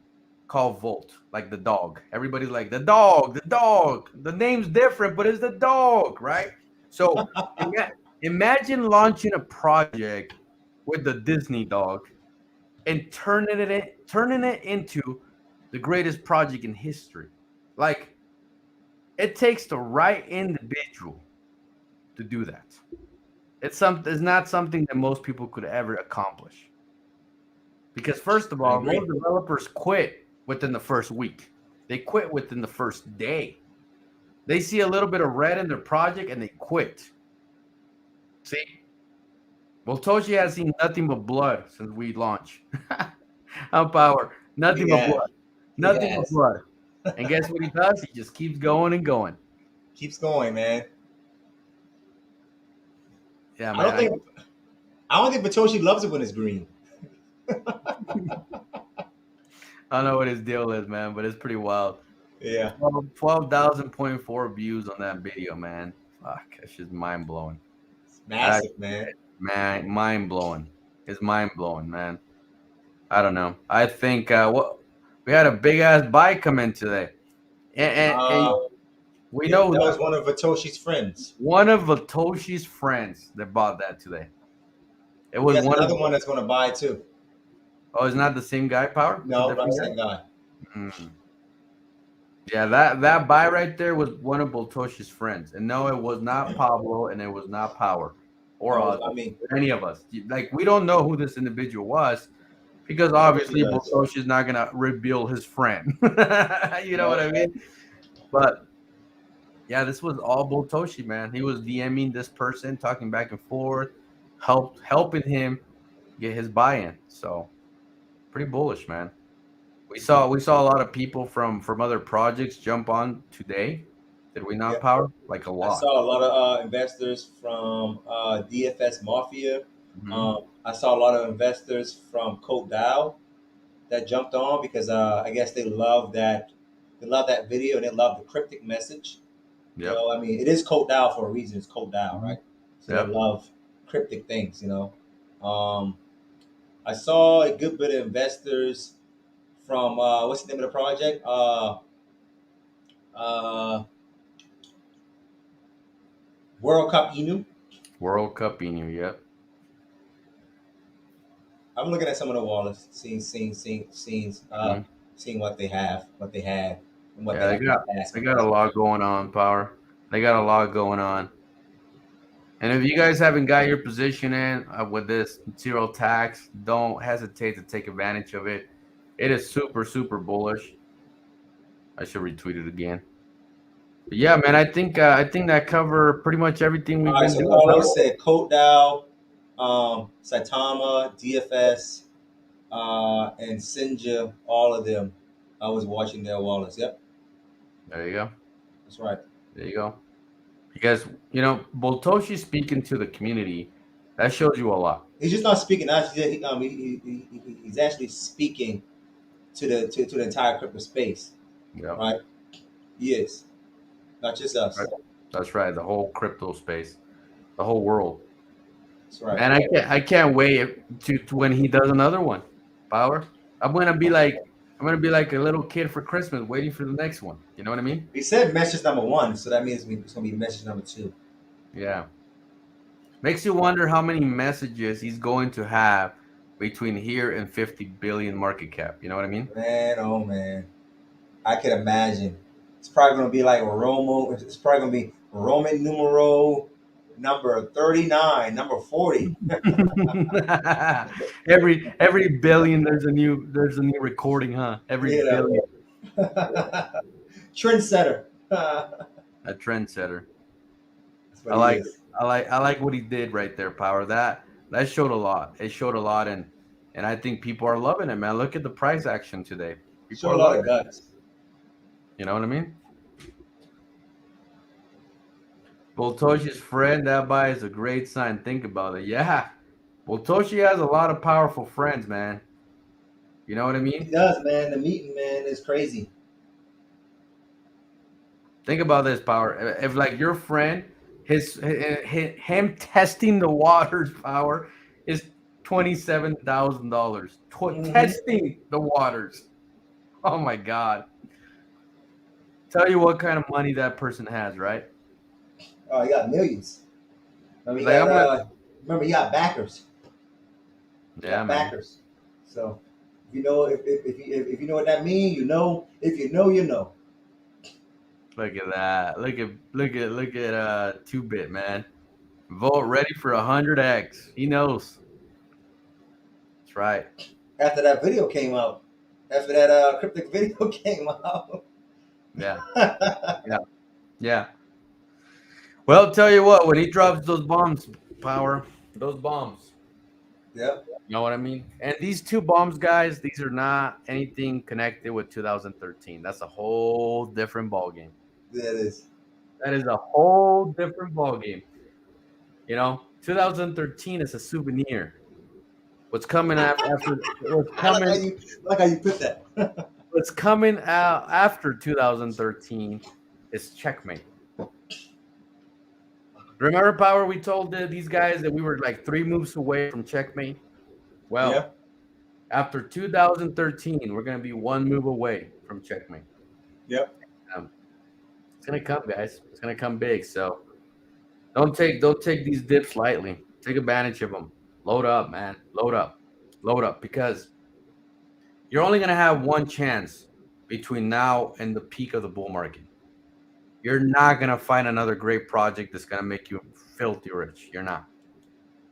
called Volt, like the dog. Everybody's like the dog, the dog. The name's different, but it's the dog, right? So imagine launching a project with the Disney dog and turning it into the greatest project in history. Like it takes the right individual to do that. It's not something that most people could ever accomplish. Because first of I all, agree. most developers quit within the first week. They quit within the first day. They see a little bit of red in their project and they quit. See? Well, Toshi has seen nothing but blood since we launched. On power. Nothing but Yeah. blood. Nothing but Yes. blood. And guess what he does? He just keeps going and going. Keeps going, man. Yeah, I man. don't think Batoshi loves it when it's green. I don't know what his deal is, man, but it's pretty wild. Yeah. 12,000.4 views on that video, man. Fuck, that's just mind blowing. It's massive, man. Man, mind blowing. It's mind blowing, man. I don't know. I think we had a big ass buy come in today, and we know that was one of Batoshi's friends. One of Vatoshi's friends that bought that today. It was another one that's going to buy too. Oh, it's not the same guy, Power? No, not the same guy. Yeah, that buy right there was one of Boltoshi's friends. And no, it was not Pablo and it was not Power or us, any of us. Like, we don't know who this individual was because obviously Boltoshi's not going to reveal his friend. You know what I mean? But, yeah, this was all Boltoshi, man. He was DMing this person, talking back and forth, helping him get his buy-in. So, pretty bullish, man. We saw a lot of people from other projects jump on today. Did we not, Power? Like a lot. I saw a lot of investors from DFS Mafia. Mm-hmm. I saw a lot of investors from Code Dow that jumped on because I guess they love that video and they love the cryptic message. Yep. You know, I mean, it is Code Dow for a reason. It's Code Dow, right? So Yep. they love cryptic things, you know. I saw a good bit of investors from what's the name of the project? World Cup Inu. World Cup Inu, yep. I'm looking at some of the wallets, seeing what they have, what they had, and what they got a lot going on, Power. They got a lot going on. And if you guys haven't got your position in with this zero tax, don't hesitate to take advantage of it. It is super, super bullish. I should retweet it again. But yeah, man, I think that cover pretty much everything we've been doing. Paulo said Code Dow, Saitama, DFS, and Sinja, all of them. I was watching their wallets. Yep. There you go. That's right. There you go. Because, you know, Boltoshi speaking to the community, that shows you a lot. He's just not speaking. He's actually speaking to the entire crypto space. Yeah. Right? He is. Not just us. Right. That's right. The whole crypto space. The whole world. That's right. And I can't wait to when he does another one. Power. I'm gonna be like a little kid for Christmas waiting for the next one. You know what I mean? He said message number 1, so that means it's gonna be message number 2. Yeah. Makes you wonder how many messages he's going to have between here and 50 billion market cap. You know what I mean? Man, oh man. I can imagine. It's probably gonna be like it's probably gonna be Roman numero number 39, number 40. every billion there's a new recording, huh? Every billion. Trendsetter. A trendsetter. I like what he did right there, Power. That showed a lot. It showed a lot, and I think people are loving it, man. Look at the price action today. Showed a lot of guts. You know what I mean? Boltoshi's friend, that buy is a great sign. Think about it. Yeah. Boltoshi has a lot of powerful friends, man. You know what I mean? He does, man. The meeting, man, is crazy. Think about this, Power. If like your friend, him testing the waters, Power, is $27,000. Testing the waters. Oh my God. Tell you what kind of money that person has, right? Oh, you got millions. Remember, Like, I'm gonna, you got backers. You yeah, got man. backers. So if you know if you know what that means, you know. If you know, you know. Look at that. Look at 2-bit, man. Vote ready for 100x. He knows. That's right. After that video came out, after that cryptic video came out. Yeah. Yeah. Well, tell you what, when he drops those bombs, Power, those bombs. Yep. You know what I mean? And these 2 bombs, guys, these are not anything connected with 2013. That's a whole different ballgame. Yeah, it is. That is a whole different ballgame. 2013 is a souvenir. What's coming after what's like how you put that. what's coming out after 2013 is checkmate. Remember, Power, we told these guys that we were like 3 moves away from checkmate? Well, Yeah. after 2013, we're going to be 1 move away from checkmate. Yep. It's going to come, guys. It's going to come big. So don't take these dips lightly. Take advantage of them. Load up, man. Load up, because you're only going to have one chance between now and the peak of the bull market. You're not going to find another great project that's going to make you filthy rich. You're not.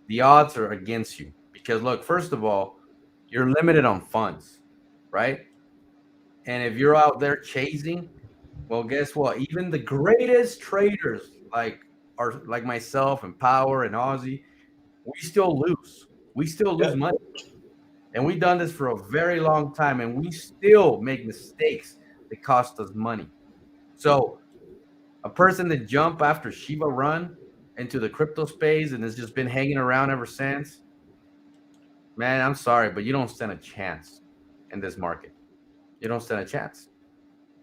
The odds are against you because, look, first of all, you're limited on funds, right? And if you're out there chasing, well, guess what? Even the greatest traders like myself and Power and Ozzy, we still lose. We still lose money. And we've done this for a very long time, and we still make mistakes that cost us money. So a person that jumped after Shiba run into the crypto space and has just been hanging around ever since, man, I'm sorry, but you don't stand a chance in this market. You don't stand a chance.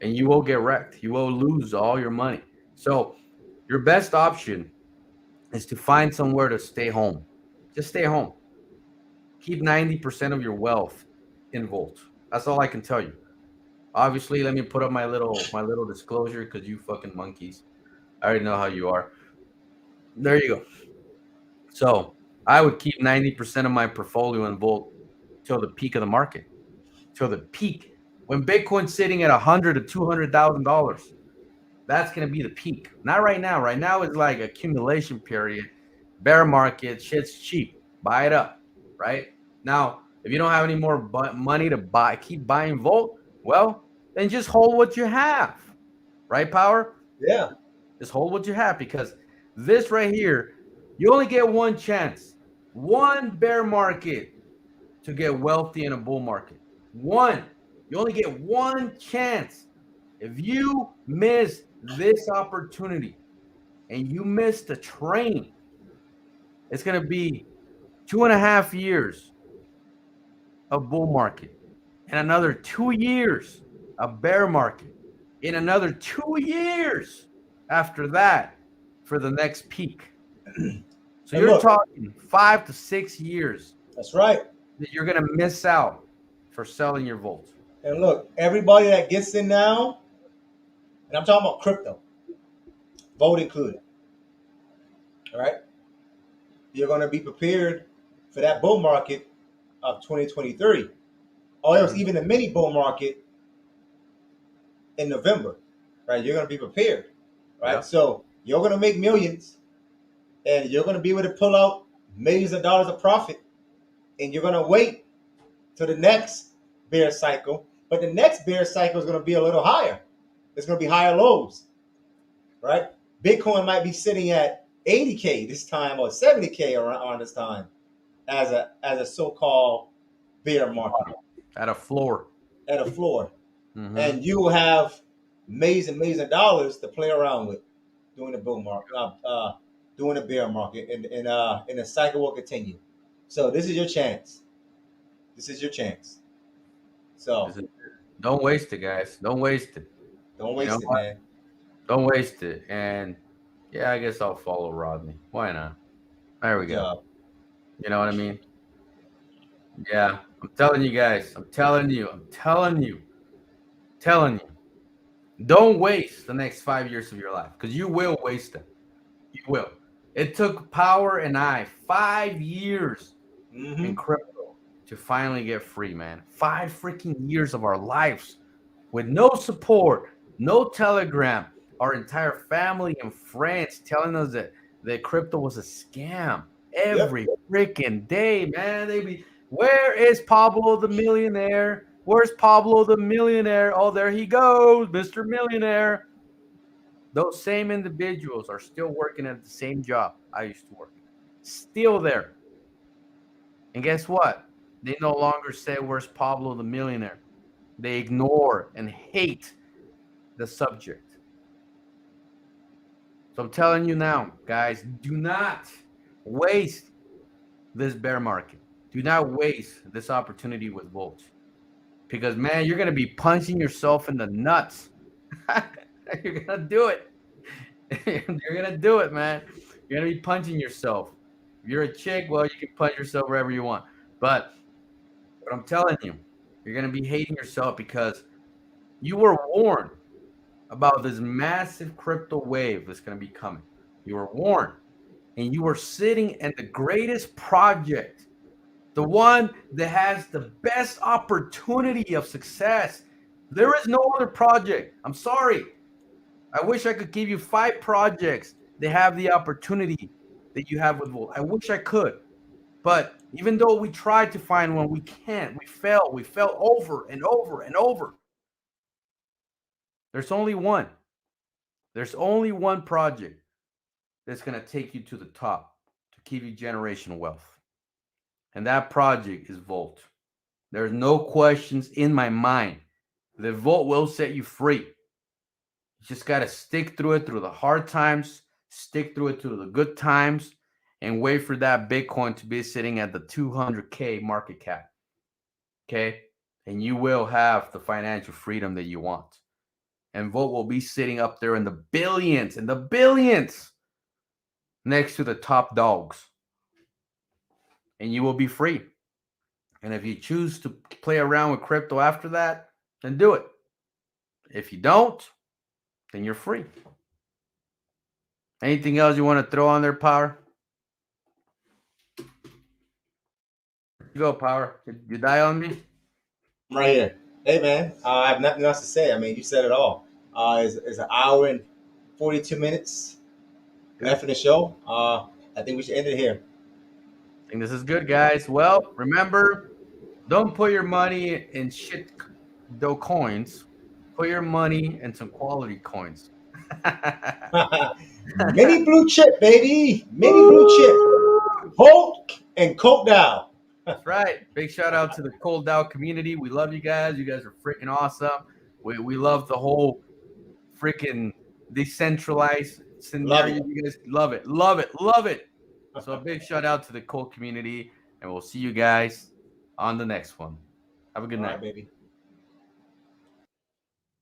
And you will get wrecked. You will lose all your money. So your best option is to find somewhere to stay home. Just stay home. Keep 90% of your wealth in Volt. That's all I can tell you. Obviously, let me put up my little disclosure because you fucking monkeys. I already know how you are. There you go. So I would keep 90% of my portfolio in Volt till the peak of the market. Till the peak. When Bitcoin's sitting at $100,000 to $200,000, that's going to be the peak. Not right now. Right now is like accumulation period. Bear market, shit's cheap. Buy it up, right? Now, if you don't have any more money to buy, keep buying Volt, well, then just hold what you have, right, Power? Yeah. Just hold what you have, because this right here, you only get one chance, one bear market to get wealthy in a bull market. One. You only get one chance. If you miss this opportunity and you miss the train, it's going to be 2.5 years of bull market, and another 2 years of bear market, in another 2 years after that for the next peak. So you're talking 5 to 6 years. That's right. That you're going to miss out for selling your Volt. And look, everybody that gets in now, and I'm talking about crypto, Volt included. All right. You're going to be prepared for that bull market of 2023, or else even a mini bull market in November, right? You're going to be prepared, right? Yeah. So you're going to make millions, and you're going to be able to pull out millions of dollars of profit, and you're going to wait till the next bear cycle. But the next bear cycle is going to be a little higher. It's going to be higher lows, right? Bitcoin might be sitting at 80K this time, or 70K around this time, as a so-called bear market. At a floor. Mm-hmm. And you will have amazing dollars to play around with during the bull market, during the bear market, and the cycle will continue. So this is your chance. So don't waste it, guys. Don't waste it. Don't waste it, man. Don't waste it. And yeah, I guess I'll follow Rodney. Why not? There we Good go. job. You know what I mean? Yeah. I'm telling you guys. I'm telling you. Don't waste the next 5 years of your life because you will waste them. You will. It took Power and I 5 years Mm-hmm. in crypto to finally get free, man. 5 freaking years of our lives with no support, no Telegram, our entire family and friends telling us that crypto was a scam Yep. every freaking day, man. They be, where is Pablo the millionaire? Where's Pablo the millionaire? Oh, there he goes, Mr. Millionaire. Those same individuals are still working at the same job I used to work. Still there. And guess what? They no longer say, where's Pablo the millionaire? They ignore and hate the subject. So I'm telling you now, guys, do not waste this bear market. Do not waste this opportunity with Volt. Because, man, you're going to be punching yourself in the nuts. You're going to do it. You're going to do it, man. You're going to be punching yourself. If you're a chick, well, you can punch yourself wherever you want. But I'm telling you, you're going to be hating yourself because you were warned about this massive crypto wave that's going to be coming. You were warned. And you were sitting in the greatest project, the one that has the best opportunity of success. There is no other project. I'm sorry. I wish I could give you 5 projects that have the opportunity that you have with Volt. I wish I could. But even though we tried to find one, we can't. We fell. We fell over and over and over. There's only one. There's only one project that's going to take you to the top to give you generational wealth. And that project is Volt. There's no questions in my mind that Volt will set you free. You just got to stick through it through the hard times, stick through it through the good times, and wait for that Bitcoin to be sitting at the 200K market cap. Okay? And you will have the financial freedom that you want. And Volt will be sitting up there in the billions, next to the top dogs. And you will be free. And if you choose to play around with crypto after that, then do it. If you don't, then you're free. Anything else you want to throw on there, Power? You go, Power. You die on me? I'm right here. Hey, man. I have nothing else to say. I mean, you said it all. It's an hour and 42 minutes left in the show. I think we should end it here. I think this is good, guys. Well, remember, don't put your money in shit dough coins. Put your money in some quality coins. Mini blue chip, baby. Mini blue chip. Hulk and Coke Dow. That's right. Big shout out to the Cold Dow community. We love you guys. You guys are freaking awesome. We love the whole freaking decentralized scenario. You guys love it. Love it. Love it. So a big shout out to the Cold community. And we'll see you guys on the next one. Have a good night. All right, baby.